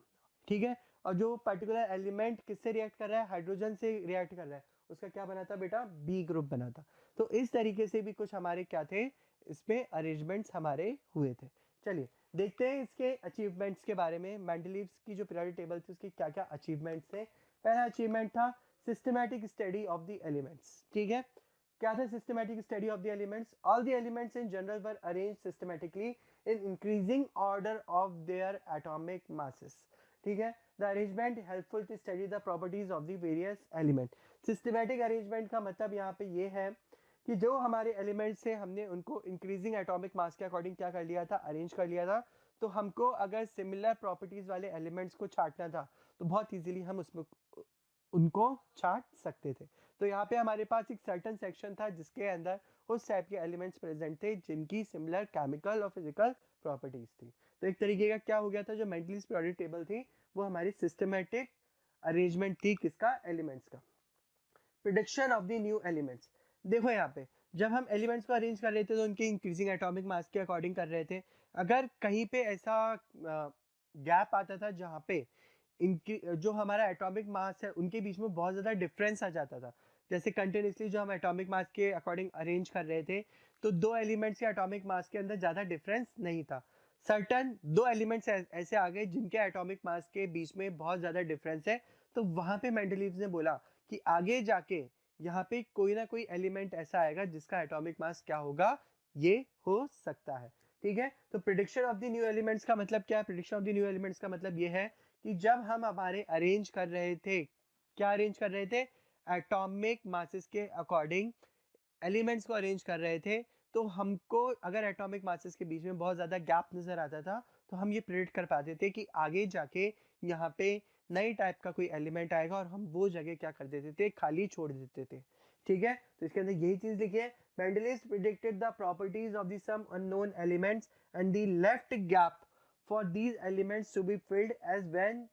ठीक है। और जो पर्टिकुलर एलिमेंट किससे रिएक्ट कर रहा है, हाइड्रोजन से रिएक्ट कर रहा है, उसका क्या बना था बेटा, बी ग्रुप बना था। तो इस तरीके से भी कुछ हमारे क्या थे, इसमें अरेंजमेंट्स हमारे हुए थे। चलिए देखते हैं इसके अचीवमेंट्स के बारे में। मेंडलीव्स की जो पीरियोडिक टेबल थी उसके क्या क्या अचीवमेंट्स थे। पहला अचीवमेंट था systematic study of the elements, ठीक है। क्या था systematic study of the elements, all the elements in general were arrange systematically in increasing order of their atomic masses, ठीक है। The arrangement helpful to study the properties of the various element. Systematic arrangement का मतलब यहाँ पे ये है कि जो हमारे एलिमेंट्स से हमने उनको इंक्रीजिंग एटॉमिक मास के अकॉर्डिंग क्या कर लिया था, अरेंज कर लिया था। तो हमको अगर सिमिलर प्रॉपर्टीज वाले एलिमेंट्स को छांटना था तो बहुत इजीली हम उसमें उनको छांट सकते थे। तो यहाँ पे हमारे पास एक सर्टन सेक्शन था जिसके अंदर उस टाइप के एलिमेंट्स प्रेजेंट थे जिनकी सिमिलर केमिकल और फिजिकल प्रॉपर्टीज थी। तो एक तरीके का क्या हो गया था, जो मेंटली पीरियोडिक टेबल थी वो हमारी सिस्टमेटिक अरेंजमेंट थी किसका, एलिमेंट्स का। Prediction of the new elements, देखो यहाँ पे जब हम एलिमेंट्स को अरेंज कर रहे थे तो उनके इंक्रीजिंग एटॉमिक मास के अकॉर्डिंग कर रहे थे। अगर कहीं पे ऐसा गैप आता था जहाँ पे इनकी जो हमारा एटॉमिक मास है उनके बीच में बहुत ज़्यादा डिफरेंस आ जाता था, जैसे कंटिन्यूसली जो हम एटॉमिक मास के अकॉर्डिंग अरेंज कर रहे थे तो दो एलिमेंट्स के एटॉमिक मास के अंदर ज़्यादा डिफरेंस नहीं था। सर्टन दो एलिमेंट्स ऐसे आ गए जिनके एटॉमिक मास के बीच में बहुत ज़्यादा डिफरेंस है, तो वहाँ पे मेंडलीव ने बोला कि आगे जाके यहाँ पे कोई ना कोई एलिमेंट ऐसा आएगा जिसका एटॉमिक मास क्या होगा, ये हो सकता है। ठीक है, तो prediction of the new elements का मतलब क्या है, prediction of the new elements का मतलब ये है कि जब हम हमारे अरेंज कर रहे थे, क्या अरेंज कर रहे थे, एटॉमिक मासेस के अकॉर्डिंग एलिमेंट्स को अरेंज कर रहे थे, तो हमको अगर एटॉमिक मासेस के बीच में बहुत ज़्यादा गैप नज़र आता था तो हम ये प्रेडिक्ट कर पाते थे कि आगे जाके यहाँ पे नई टाइप का कोई एलिमेंट आएगा और हम वो जगह क्या कर देते थे, खाली छोड़ देते थे। ठीक है, तो इसके अंदर यही चीज़ लिखी है, Mendeleev predicted the properties of the some unknown elements and the left gap for these elements to be filled as when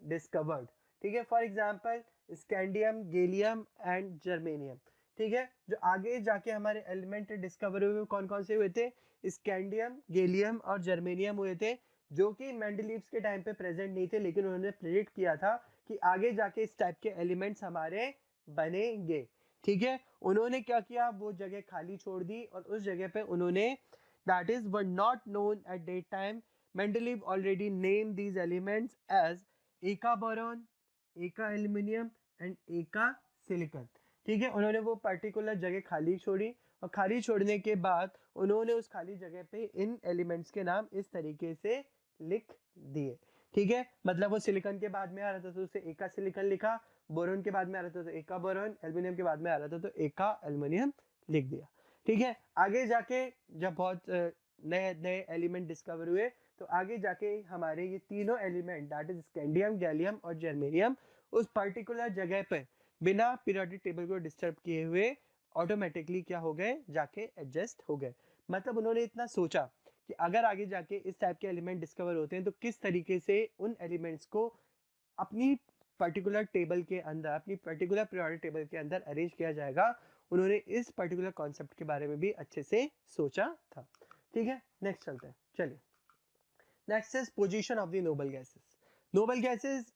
discovered. ठीक है, for example scandium, gallium and germanium. ठीक है, जो आगे जाके हमारे एलिमेंट डिस्कवर हुए कौन कौन से हुए थे, स्कैंडियम, गैलियम और जर्मेनियम हुए थे, जो कि मेंडलीव्स के टाइम पे प्रेजेंट नहीं थे, लेकिन उन्होंने प्रेडिक्ट किया था कि आगे जाके इस टाइप के एलिमेंट्स हमारे बनेंगे। ठीक है, उन्होंने क्या किया, वो जगह खाली छोड़ दी और उस जगह पे उन्होंने that is were not known at that time, Mendeleev already name these elements as eka boron, eka aluminium and eka silicon. ठीक है, उन्होंने वो पर्टिकुलर जगह खाली छोड़ी और खाली छोड़ने के बाद उन्होंने उस खाली जगह पे इन एलिमेंट्स के नाम इस तरीके से लिख दिए। ठीक है, मतलब वो सिलिकॉन के बाद में आ रहा था तो उसे एका सिलिकॉन लिखा, बोरॉन के बाद में आ रहा था तो एका बोरॉन, एल्यूमिनियम के बाद में आ रहा था तो एका एल्यूमिनियम लिख दिया। ठीक है, आगे जाके जब बहुत नए नए एलिमेंट डिस्कवर हुए तो आगे जाके हमारे ये तीनों element that is scandium, gallium और जर्मेनियम उस पर्टिकुलर जगह पे बिना पीरियोडिक टेबल को डिस्टर्ब किए हुए ऑटोमेटिकली क्या हो गए, जाके एडजस्ट हो गए। मतलब उन्होंने इतना सोचा कि अगर आगे जाके इस टाइप के एलिमेंट डिस्कवर होते हैं तो किस तरीके से उन एलिमेंट्स को अपनी पर्टिकुलर टेबल के अंदर, अपनी पर्टिकुलर पीरियोडिक टेबल के अंदर अरेंज किया जाएगा। उन्होंने इस पर्टिकुलर कॉन्सेप्ट के बारे में भी अच्छे से सोचा था। ठीक है, नेक्स्ट चलते हैं, चलिए। Next is position of the noble gases. Noble gases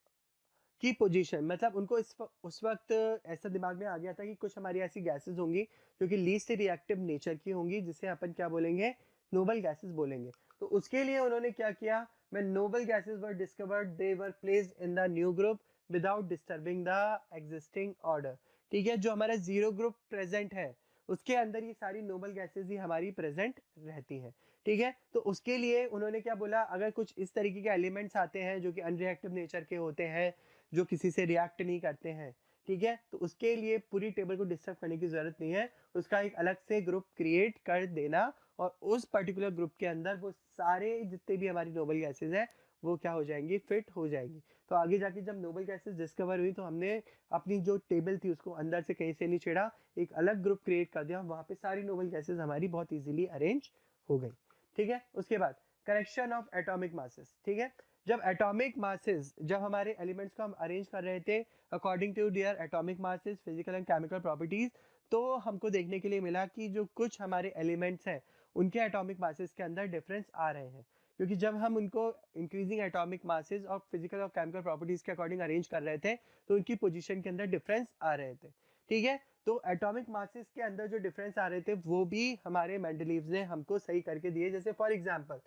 की पोजीशन, मतलब उनको उस वक्त ऐसा दिमाग में आ गया था कि कुछ हमारी ऐसी गैसेस होंगी जो कि लीस्ट रिएक्टिव नेचर की होंगी, जिसे अपन क्या बोलेंगे, नोबल गैसेस बोलेंगे। तो उसके लिए उन्होंने क्या किया, when noble gases were discovered they were placed in the new group without disturbing the existing order. ठीक है, जो हमारा जीरो ग्रुप प्रेजेंट है उसके अंदर ये सारी नोबल गैसेस ही हमारी प्रेजेंट रहती हैं। ठीक है, तो उसके लिए उन्होंने क्या बोला, अगर कुछ इस तरीके के एलिमेंट्स आते हैं जो कि अनरिएक्टिव नेचर के होते हैं, जो किसी से रिएक्ट नहीं करते हैं, ठीक है, तो उसके लिए पूरी टेबल को डिस्टर्ब करने की जरूरत नहीं है, उसका एक अलग से ग्रुप क्रिएट कर देना और उस पर्टिकुलर ग्रुप के अंदर वो सारे जितने भी हमारी नोबल गैसेज हैं वो क्या हो जाएंगी, फिट हो जाएंगी। तो आगे जाके जब नोबल गैसेज डिस्कवर हुई तो हमने अपनी जो टेबल थी उसको अंदर से कहीं से नहीं छेड़ा, एक अलग ग्रुप क्रिएट कर दिया, वहाँ पे सारी नोबल गैसेज हमारी बहुत ईजिली अरेंज हो गई। ठीक है, उसके बाद करेक्शन ऑफ एटॉमिक मासेस। ठीक है, जब एटॉमिक मासेस, जब हमारे एलिमेंट्स को हम अरेंज कर रहे थे according to their atomic masses, physical and chemical properties, तो हमको देखने के लिए मिला कि जो कुछ हमारे एलिमेंट्स हैं उनके एटॉमिक मासेस के अंदर डिफरेंस आ रहे हैं, क्योंकि जब हम उनको इंक्रीजिंग एटॉमिक मासेस और फिजिकल और केमिकल प्रॉपर्टीज के अकॉर्डिंग अरेंज कर रहे थे तो उनकी पोजीशन के अंदर डिफरेंस आ रहे थे। ठीक है, तो एटॉमिक मासेस के अंदर जो डिफरेंस आ रहे थे वो भी हमारे मेंडलीव्स ने हमको सही करके दिए। जैसे फॉर एग्जांपल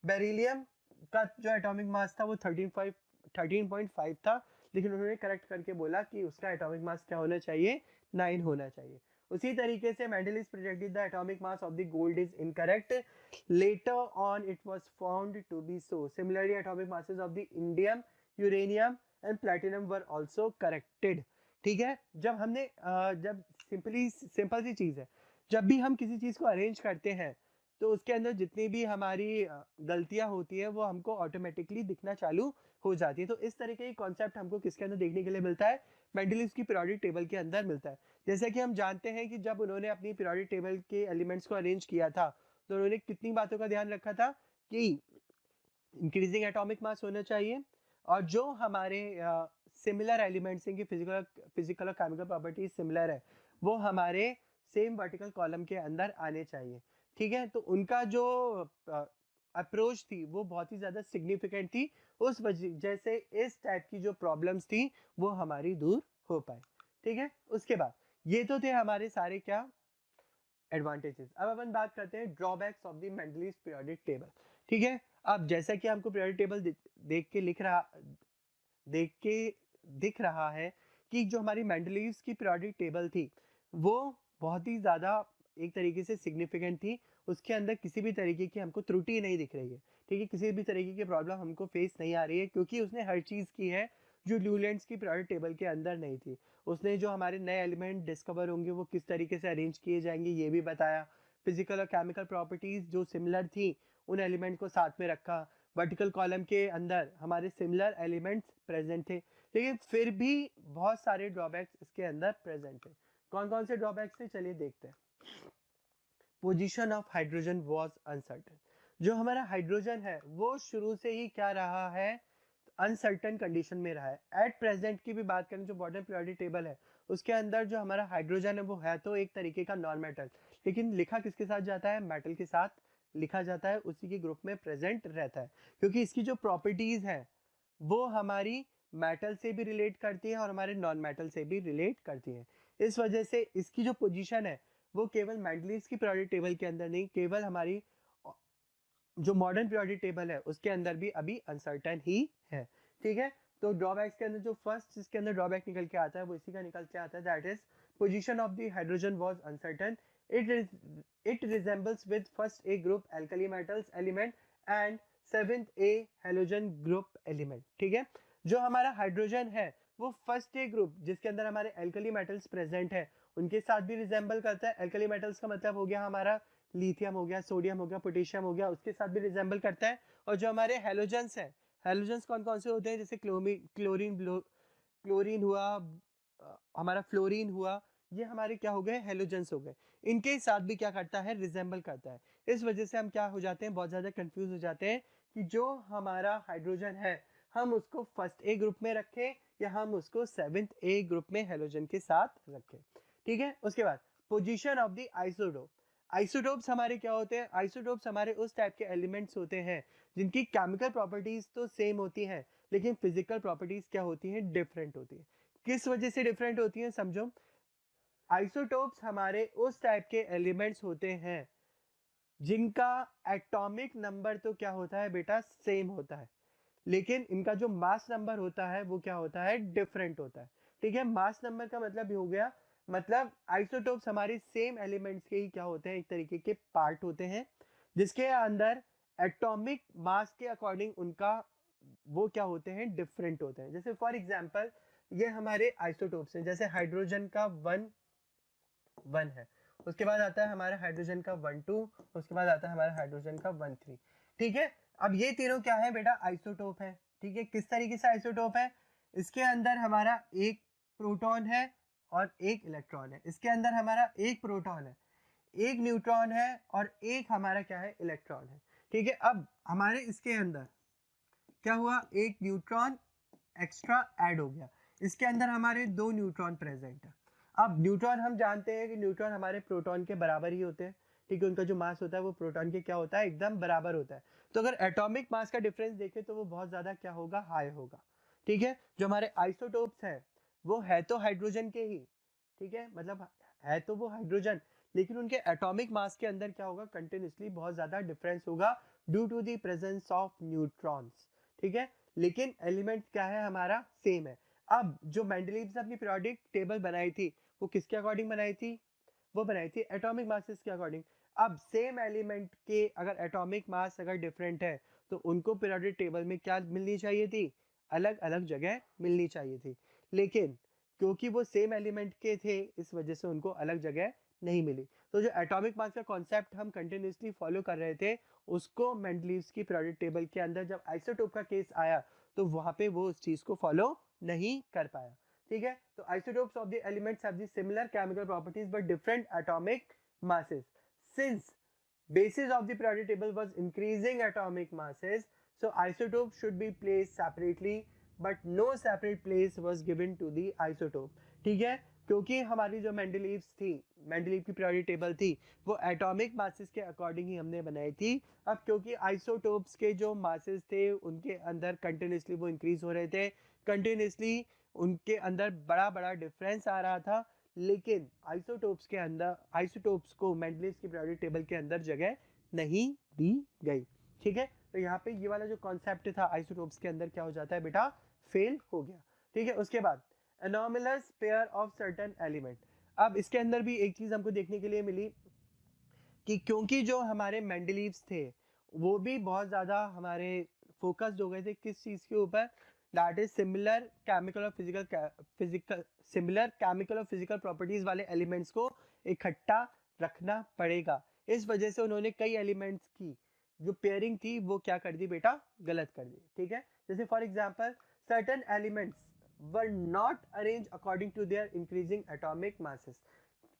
बेरिलियम का जो एटॉमिक मास था वो 13.5 था, लेकिन उन्होंने करेक्ट करके बोला कि उसका एटॉमिक मास क्या होना चाहिए, 9 होना चाहिए। उसी तरीके से Mendeleev projected the atomic mass of the gold is incorrect, later on it was found to be so. Similarly, atomic masses of the indium, uranium and platinum were also corrected. ठीक है, जब जब सिंपल सी चीज है, जब भी हम किसी चीज को अरेंज करते हैं तो उसके अंदर जितनी भी हमारी गलतियां होती है वो हमको ऑटोमेटिकली दिखना चालू हो जाती है। तो इस तरीके की कॉन्सेप्ट हमको किसके अंदर देखने के लिए मिलता है, मेंडलीव्स की पीरियोडिक टेबल के अंदर मिलता है। जैसे कि हम जानते हैं कि जब उन्होंने अपनी पीरियोडिक टेबल के एलिमेंट्स को अरेंज किया था तो उन्होंने कितनी बातों का ध्यान रखा था कि इंक्रीजिंग एटॉमिक मास होना चाहिए, और जो हमारे सिमिलर एलिमेंट्स हैं कि फिजिकल और केमिकल प्रॉपर्टीज सिमिलर है वो हमारे सेम वर्टिकल कॉलम के अंदर आने चाहिए। ठीक है, तो उनका जो अप्रोच थी वो बहुत ही ज़्यादा सिग्निफिकेंट थी, उस वजह से इस टाइप की जो प्रॉब्लम्स थी वो हमारी दूर हो पाए। ठीक है, उसके बाद ये तो थे हमारे सारे क्या एडवांटेजेस। अब अपन बात करते हैं drawbacks of the Mendeleev's periodic table. ठीक है, अब जैसा कि हमको पीरियोडिक टेबल देख के देख के दिख रहा है कि जो हमारी मेंडलीव्स की पीरियोडिक टेबल थी वो बहुत ही ज़्यादा एक तरीके से सिग्निफिकेंट थी, उसके अंदर किसी भी तरीके की हमको त्रुटि नहीं दिख रही है। ठीक है, किसी भी तरीके की प्रॉब्लम हमको फेस नहीं आ रही है, क्योंकि उसने हर चीज़ की है जो ल्यूलैंड्स की पीरियोडिक टेबल के अंदर नहीं थी। उसने जो हमारे नए एलिमेंट डिस्कवर होंगे वो किस तरीके से अरेंज किए जाएंगे ये भी बताया। फिजिकल और केमिकल प्रॉपर्टीज जो सिमिलर थी उन एलिमेंट को साथ में रखा। वर्टिकल कॉलम के अंदर हमारे सिमिलर एलिमेंट्स प्रेजेंट थे, लेकिन फिर भी बहुत सारे ड्रॉबैक्स इसके अंदर प्रेजेंट थे। कौन कौन से ड्रॉबैक्स थे चलिए देखते हैं। Position of hydrogen was uncertain. जो हमारा हाइड्रोजन है वो शुरू से ही क्या रहा है, अनसर्टेन कंडीशन में रहा है। एट प्रेजेंट की भी बात करें जो मॉडर्न पीरियोडिक टेबल है उसके अंदर जो हमारा हाइड्रोजन है वो है तो एक तरीके का नॉन मेटल, लेकिन लिखा किसके साथ जाता है, मेटल के साथ लिखा जाता है, उसी के ग्रुप में प्रेजेंट रहता है, क्योंकि इसकी जो प्रॉपर्टीज है वो हमारी मेटल से भी रिलेट करती है और हमारे नॉन मेटल से भी रिलेट करती है। इस वजह से इसकी जो पोजीशन है वो केवल मेंडलीव्स की पीरियोडिक टेबल के अंदर नहीं, केवल हमारी जो मॉडर्न पीरियोडिक टेबल है उसके अंदर भी अभी अनसर्टेन ही है। ठीक है, तो ड्रॉबैक्स के अंदर जो फर्स्ट जिसके अंदर ड्रॉबैक निकल के आता है वो इसी का निकल के आता है, that is position of the hydrogen was uncertain. It resembles with first A group alkali metals element and seventh A halogen group element. ठीक है, जो हमारा हाइड्रोजन है वो फर्स्ट ए ग्रुप जिसके अंदर हमारे एल्कली मेटल्स प्रेजेंट है उनके साथ भी रिजेंबल करता है। एल्कली मेटल्स का मतलब हो गया हमारा लिथियम हो गया, सोडियम हो गया, पोटेशियम हो गया, उसके साथ भी रिजेंबल करता है। और जो हमारे हेलोजेंस हैं, हेलोजेंस कौन कौन से होते हैं, जैसे क्लोरीन हुआ, हमारा फ्लोरीन हुआ, ये हमारे क्या हो गए, हेलोजेंस हो गए। इनके साथ भी क्या करता है, रिजेंबल करता है। इस वजह से हम क्या हो जाते हैं, बहुत ज़्यादा कंफ्यूज हो जाते हैं कि जो हमारा हाइड्रोजन है हम उसको फर्स्ट ए ग्रुप में रखें या हम उसको सेवेंथ ए ग्रुप में हेलोजन के साथ रखें। ठीक है, उसके बाद position of the isotope. Isotopes हमारे क्या होते हैं, आइसोटोप्स हमारे उस टाइप के एलिमेंट्स होते हैं जिनकी केमिकल प्रॉपर्टीज तो सेम होती हैं लेकिन फिजिकल प्रॉपर्टीज क्या होती हैं, डिफरेंट होती है। किस वजह से डिफरेंट होती हैं समझो। आइसोटोप्स हमारे उस टाइप के एलिमेंट्स होते हैं जिनका एटॉमिक नंबर तो क्या होता है बेटा, सेम होता है, लेकिन इनका जो मास नंबर होता है वो क्या होता है, डिफरेंट होता है। ठीक है, मास नंबर का मतलब हो गया, मतलब आइसोटोप्स हमारे सेम एलिमेंट्स के ही क्या होते हैं, एक तरीके के पार्ट होते हैं जिसके अंदर एटॉमिक मास के अकॉर्डिंग उनका वो क्या होते हैं, डिफरेंट होते हैं। जैसे फॉर एग्जांपल ये हमारे आइसोटोप्स हैं, जैसे हाइड्रोजन का 1 है, उसके बाद आता है हमारा हाइड्रोजन का 1 2, उसके बाद आता है हमारा हाइड्रोजन का 1 3। ठीक है, अब ये तीनों क्या है बेटा, आइसोटोप है। ठीक है, किस तरीके से आइसोटोप है, इसके अंदर हमारा एक प्रोटॉन है और एक इलेक्ट्रॉन है, इसके अंदर हमारा एक प्रोटॉन है, एक न्यूट्रॉन है और एक हमारा क्या है, इलेक्ट्रॉन है। ठीक है, अब हमारे इसके अंदर क्या हुआ, एक न्यूट्रॉन एक्स्ट्रा ऐड हो गया, इसके अंदर हमारे 2 न्यूट्रॉन प्रेजेंट है। अब न्यूट्रॉन हम जानते हैं कि न्यूट्रॉन हमारे प्रोटॉन के बराबर ही होते हैं। ठीक है, उनका जो मास होता है वो प्रोटॉन के क्या होता है, एकदम बराबर होता है। तो अगर एटॉमिक मास का डिफरेंस देखें तो वो बहुत ज्यादा क्या होगा, हाई होगा। ठीक है, जो हमारे आइसोटोप्स हैं वो है तो हाइड्रोजन के ही, ठीक है, मतलब है तो वो हाइड्रोजन, लेकिन उनके एटॉमिक मास के अंदर क्या होगा, कंटिन्यूसली बहुत ज्यादा डिफरेंस होगा due to the presence of neutrons. ठीक है, लेकिन एलिमेंट क्या है हमारा, सेम है। अब जो मेंडलीव्स ने अपनी पीरियोडिक टेबल बनाई थी वो किसके अकॉर्डिंग बनाई थी, वो बनाई थी एटॉमिक मासेस के अकॉर्डिंग। अब सेम एलिमेंट के अगर एटॉमिक मास अगर डिफरेंट है तो उनको पीरियोडिक टेबल में क्या मिलनी चाहिए थी, अलग अलग जगह मिलनी चाहिए थी, लेकिन क्योंकि वो सेम एलिमेंट के थे इस वजह से उनको अलग जगह नहीं मिली। तो जो एटॉमिक मास का कॉन्सेप्ट हम कंटिन्यूसली फॉलो कर रहे थे, उसको मेंडलीव्स की पीरियोडिक टेबल के अंदर जब आइसोटोप का केस आया तो वहां पे वो उस चीज को फॉलो नहीं कर पाया। ठीक है, तो isotopes of the elements have the similar chemical properties but different atomic masses. Since basis of the periodic table was increasing atomic masses, so isotopes should be placed separately, but no separate place was given to the isotope. ठीक है, क्योंकि हमारी जो Mendeleev's थी, Mendeleev की periodic table थी, वो atomic masses के अकॉर्डिंग ही हमने बनाई थी। अब क्योंकि आइसोटोप्स के जो मासेस थे उनके अंदर कंटिन्यूसली वो इंक्रीज हो रहे थे, कंटिन्यूसली उनके अंदर बड़ा बड़ा डिफरेंस आ रहा था, लेकिन आइसोटोप्स के अंदर आइसोटोप्स को मेंडलीव्स की पीरियोडिक टेबल के अंदर जगह नहीं दी गई। ठीक है, तो यहाँ पे ये वाला जो कॉन्सेप्ट था आइसोटोप्स के अंदर क्या हो जाता है बेटा, फेल हो गया। ठीक है, उसके बाद anomalous pair of certain element. अब इसके अंदर भी एक चीज हमको देखने के लिए मिली कि क्योंकि जो हमारे मेंडलीव्स थे वो भी बहुत ज्यादा हमारे फोकस्ड हो गए थे किस चीज के ऊपर, दैट इज सिमिलर केमिकल और फिजिकल प्रॉपर्टीज वाले एलिमेंट्स को इकट्ठा रखना पड़ेगा। इस वजह से उन्होंने कई एलिमेंट्स की जो पेयरिंग थी वो क्या कर दी बेटा, गलत कर दी। ठीक है, जैसे for example certain elements were not arrange according to their increasing atomic masses.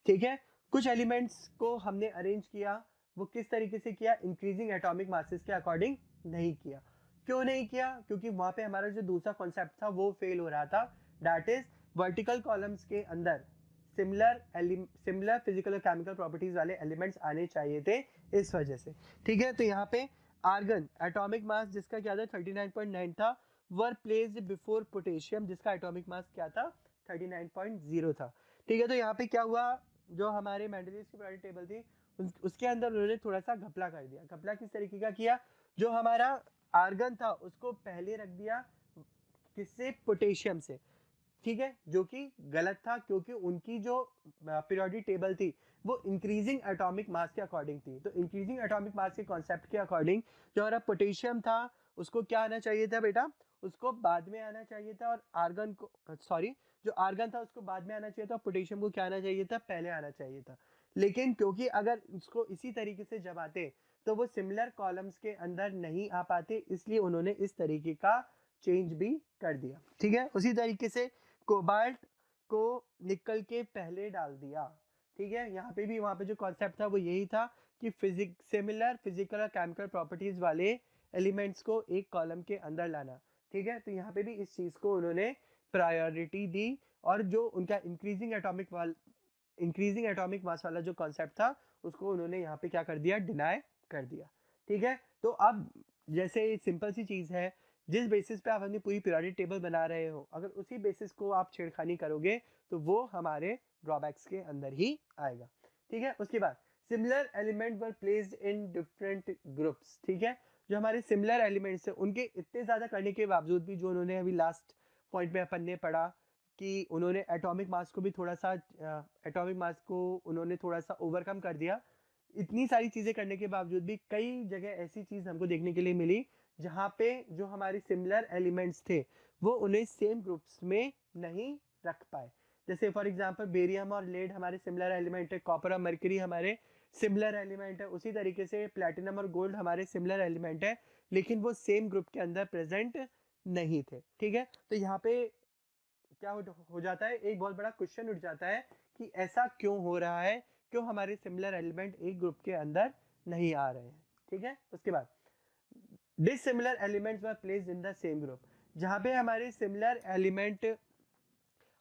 ठीक है, कुछ एलिमेंट्स को हमने अरेंज किया, वो किस तरीके से किया, इंक्रीजिंग एटॉमिक मासेस के अकॉर्डिंग नहीं किया। क्यों नहीं किया, क्योंकि वहां पे हमारा जो दूसरा कॉन्सेप्ट था वो फेल हो रहा था, दैट इज वर्टिकल कॉलम्स के अंदर सिमिलर फिजिकल और केमिकल प्रॉपर्टीज वाले एलिमेंट्स आने चाहिए थे, इस वजह से। ठीक है, तो यहाँ पे आर्गन एटॉमिक मास जिसका क्या था 39.9 था, वर प्लेस्ड बिफोर पोटेशियम जिसका एटॉमिक मास क्या था 39.0 था। ठीक है, तो यहाँ पे क्या हुआ, जो हमारे मेंडलीव्स की पीरियोडिक टेबल थी उसके अंदर उन्होंने थोड़ा सा घपला कर दिया। घपला किस तरीके का किया, जो हमारा आर्गन था उसको पहले रख दिया किससे, पोटेशियम से। ठीक है, जो कि गलत था क्योंकि उनकी जो पीरियोडिक टेबल थी वो इंक्रीजिंग एटॉमिक मास के अकॉर्डिंग थी। तो इंक्रीजिंग एटॉमिक मास के कॉन्सेप्ट के अकॉर्डिंग जो हमारा पोटेशियम था उसको क्या आना चाहिए था बेटा, उसको बाद में आना चाहिए था, और आर्गन को सॉरी जो आर्गन था उसको बाद में आना चाहिए था, पोटेशियम को क्या आना चाहिए था, पहले आना चाहिए था। लेकिन क्योंकि अगर उसको इसी तरीके से जब आते तो वो सिमिलर कॉलम्स के अंदर नहीं आ पाते, इसलिए उन्होंने इस तरीके का चेंज भी कर दिया। ठीक है, उसी तरीके से कोबाल्ट को निकल के पहले डाल दिया। ठीक है, यहाँ पे भी वहां पे जो कॉन्सेप्ट था वो यही था कि सिमिलर फिजिकल और केमिकल प्रॉपर्टीज वाले एलिमेंट्स को एक कॉलम के अंदर लाना। ठीक है, तो यहाँ पे भी इस चीज को उन्होंने प्रायोरिटी दी, और जो उनका इंक्रीजिंग एटॉमिक मास वाला जो कॉन्सेप्ट था उसको उन्होंने यहाँ पे क्या कर दिया, डिनाई कर दिया। ठीक है, तो अब जैसे सिंपल सी चीज है, जिस बेसिस पे आप अपनी पूरी पीरियोडिक टेबल बना रहे हो, अगर उसी बेसिस को आप छेड़खानी करोगे तो वो हमारे ड्रॉबैक्स के अंदर ही आएगा। ठीक है, उसके बाद similar element were placed in different groups. ठीक है, जो हमारे सिमिलर एलिमेंट्स है उनके इतने ज्यादा करने के बावजूद भी, जो उन्होंने अभी लास्ट पॉइंट में अपन ने पढ़ा कि उन्होंने एटॉमिक मास को भी थोड़ा सा एटॉमिक मास को उन्होंने थोड़ा सा ओवरकम कर दिया। इतनी सारी चीजें करने के बावजूद भी कई जगह ऐसी चीज हमको देखने के लिए मिली जहाँ पे जो हमारे सिमिलर एलिमेंट्स थे वो उन्हें सेम ग्रुप्स में नहीं रख पाए। जैसे फॉर एग्जांपल बेरियम और लेड हमारे सिमिलर एलिमेंट है, कॉपर और मरकरी हमारे सिमिलर एलिमेंट है, उसी तरीके से प्लैटिनम और गोल्ड हमारे सिमिलर एलिमेंट है, लेकिन वो सेम ग्रुप के अंदर प्रेजेंट नहीं थे। ठीक है, तो यहाँ पे क्या हो जाता है, एक बहुत बड़ा क्वेश्चन उठ जाता है कि ऐसा क्यों हो रहा है, क्यों हमारे सिमिलर एलिमेंट एक ग्रुप के अंदर नहीं आ रहे हैं। ठीक है, उसके बाद dissimilar elements were placed in the same group. जहां पे हमारे सिमिलर एलिमेंट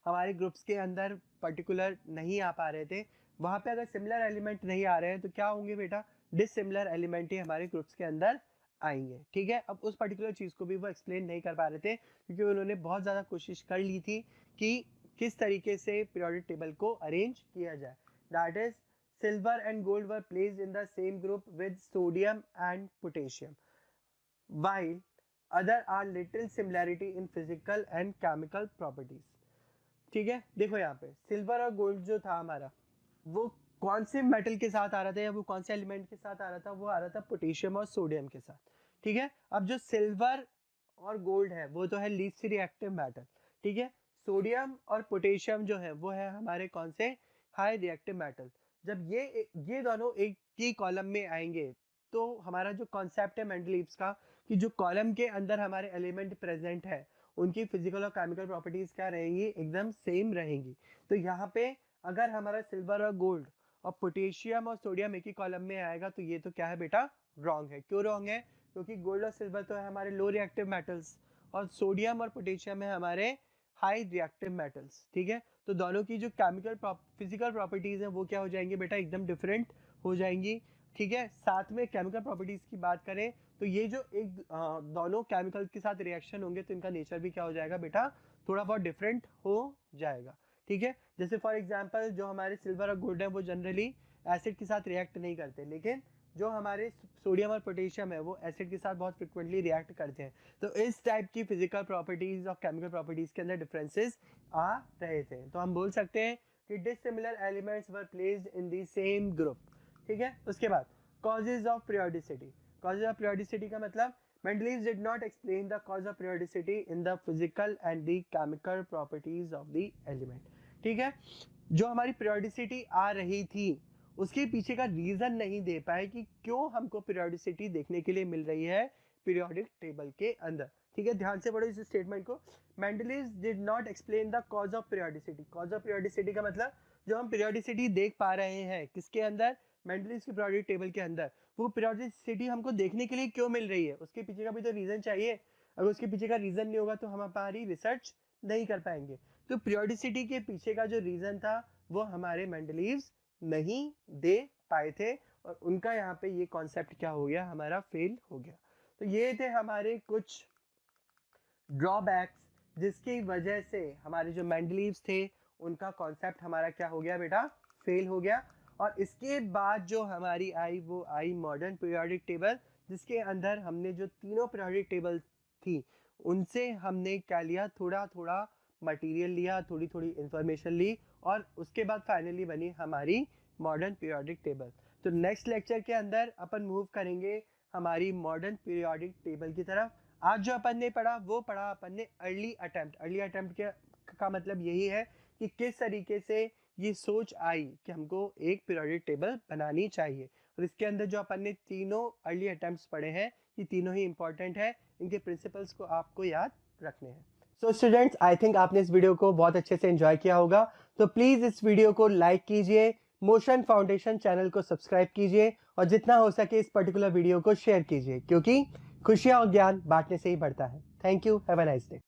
हमारे ग्रुप्स के अंदर पर्टिकुलर नहीं आ पा रहे थे, वहां पे अगर सिमिलर एलिमेंट नहीं आ रहे हैं तो क्या होंगे बेटा, डिसिमिलर एलिमेंट ही हमारे ग्रुप्स के अंदर आएंगे। ठीक है, अब उस पर्टिकुलर चीज को भी वो एक्सप्लेन नहीं कर पा रहे थे क्योंकि उन्होंने बहुत ज्यादा कोशिश कर ली थी कि किस तरीके से पीरियोडिक टेबल को अरेंज किया जाए। That is silver and gold were placed in the same group with sodium and potassium, while other are little similarity in physical and chemical properties। ठीक है, देखो यहाँ पे सिल्वर और गोल्ड जो था हमारा, वो कौन से मेटल के साथ आ रहा था या वो कौन से एलिमेंट के साथ आ रहा था, वो आ रहा था पोटेशियम और सोडियम के साथ। ठीक है, अब जो सिल्वर और गोल्ड है वो तो है लीस्ट रिएक्टिव मेटल। ठीक है, सोडियम और पोटेशियम जो है वो है हमारे कौन से, हाई रिएक्टिव मेटल। जब ये दोनों एक ही कॉलम में आएंगे तो हमारा जो कॉन्सेप्ट है मेंडलीव्स का कि जो कॉलम के अंदर हमारे एलिमेंट प्रेजेंट है उनकी फिजिकल और केमिकल प्रॉपर्टीज क्या रहेंगी, एकदम सेम रहेंगी। तो यहाँ पे अगर हमारा सिल्वर और गोल्ड और पोटेशियम और सोडियम एक ही कॉलम में आएगा तो ये तो क्या है बेटा, रॉन्ग है। क्यों रॉन्ग है? क्योंकि गोल्ड और सिल्वर तो है हमारे लो रिएक्टिव मेटल्स और सोडियम और पोटेशियम है हमारे हाई रिएक्टिव मेटल्स। ठीक है, तो दोनों की जो केमिकल फिजिकल प्रॉपर्टीज है वो क्या हो जाएंगी बेटा, एकदम डिफरेंट हो जाएंगी। ठीक है, साथ में केमिकल प्रॉपर्टीज की बात करें तो ये जो एक दोनों केमिकल के साथ रिएक्शन होंगे तो इनका नेचर भी क्या हो जाएगा बेटा, थोड़ा बहुत डिफरेंट हो जाएगा। ठीक है, जैसे फॉर एग्जांपल जो हमारे सिल्वर और गोल्ड है वो जनरली एसिड के साथ रिएक्ट नहीं करते, लेकिन जो हमारे सोडियम और पोटेशियम है वो एसिड के साथ बहुत फ्रिक्वेंटली रिएक्ट करते हैं। तो इस टाइप की फिजिकल प्रॉपर्टीज और केमिकल प्रॉपर्टीज के अंदर डिफरेंसेस आ रहे थे। तो हम बोल सकते हैं कि dissimilar elements were placed in the same group. ठीक है, उसके बाद causes of periodicity. Causes of periodicity का मतलब Mendeleev did not explain the cause of periodicity in the physical and the chemical properties of the element। ठीक है, जो हमारी periodicity आ रही थी उसके पीछे का रीजन नहीं दे पाए कि क्यों हमको पीरियोडिसिटी देखने के लिए मिल रही है पीरियोडिक टेबल के अंदर। ठीक है, ध्यान से पढ़ो इस स्टेटमेंट को। Mendeleev did not explain the cause of periodicity। cause of periodicity का मतलब जो हम पीरियोडिसिटी देख पा रहे हैं किसके अंदर, Mendeleev की पीरियोडिक टेबल के अंदर, वो पीरियोडिसिटी हमको देखने के लिए क्यों मिल रही है, उसके पीछे का भी तो रीजन चाहिए। अगर उसके पीछे का रीजन नहीं होगा तो हम हमारी रिसर्च नहीं कर पाएंगे। तो पीरियोडिसिटी के पीछे का जो रीजन था वो हमारे Mendeleev नहीं दे पाए थे और उनका यहाँ पे ये कॉन्सेप्ट क्या हो गया, हमारा फेल हो गया। तो ये थे हमारे कुछ ड्रॉबैक्स जिसकी वजह से हमारे जो Mendeleev थे उनका कॉन्सेप्ट हमारा क्या हो गया बेटा, फेल हो गया। और इसके बाद जो हमारी आई वो आई मॉडर्न पीरियोडिक टेबल, जिसके अंदर हमने जो तीनों पीरियोडिक टेबल थी उनसे हमने क्या लिया, थोड़ा थोड़ा मटेरियल लिया, थोड़ी थोड़ी इंफॉर्मेशन ली और उसके बाद फाइनली बनी हमारी मॉडर्न पीरियोडिक टेबल। तो नेक्स्ट लेक्चर के अंदर अपन मूव करेंगे हमारी मॉडर्न पीरियोडिक टेबल की तरफ। आज जो अपन ने पढ़ा वो पढ़ा अपन ने अर्ली अटेम्प्ट। अर्ली अटेम्प्ट का मतलब यही है कि किस तरीके से ये सोच आई कि हमको एक पीरियोडिक टेबल बनानी चाहिए। और इसके अंदर जो अपन ने तीनों अर्ली अटेम्प्ट्स पढ़े हैं ये तीनों ही इंपॉर्टेंट है, इनके प्रिंसिपल्स को आपको याद रखने हैं। सो स्टूडेंट्स, आई थिंक आपने इस वीडियो को बहुत अच्छे से एंजॉय किया होगा। तो प्लीज इस वीडियो को लाइक कीजिए, मोशन फाउंडेशन चैनल को सब्सक्राइब कीजिए और जितना हो सके इस पर्टिकुलर वीडियो को शेयर कीजिए, क्योंकि खुशियां और ज्ञान बांटने से ही बढ़ता है। Thank you, have a nice day.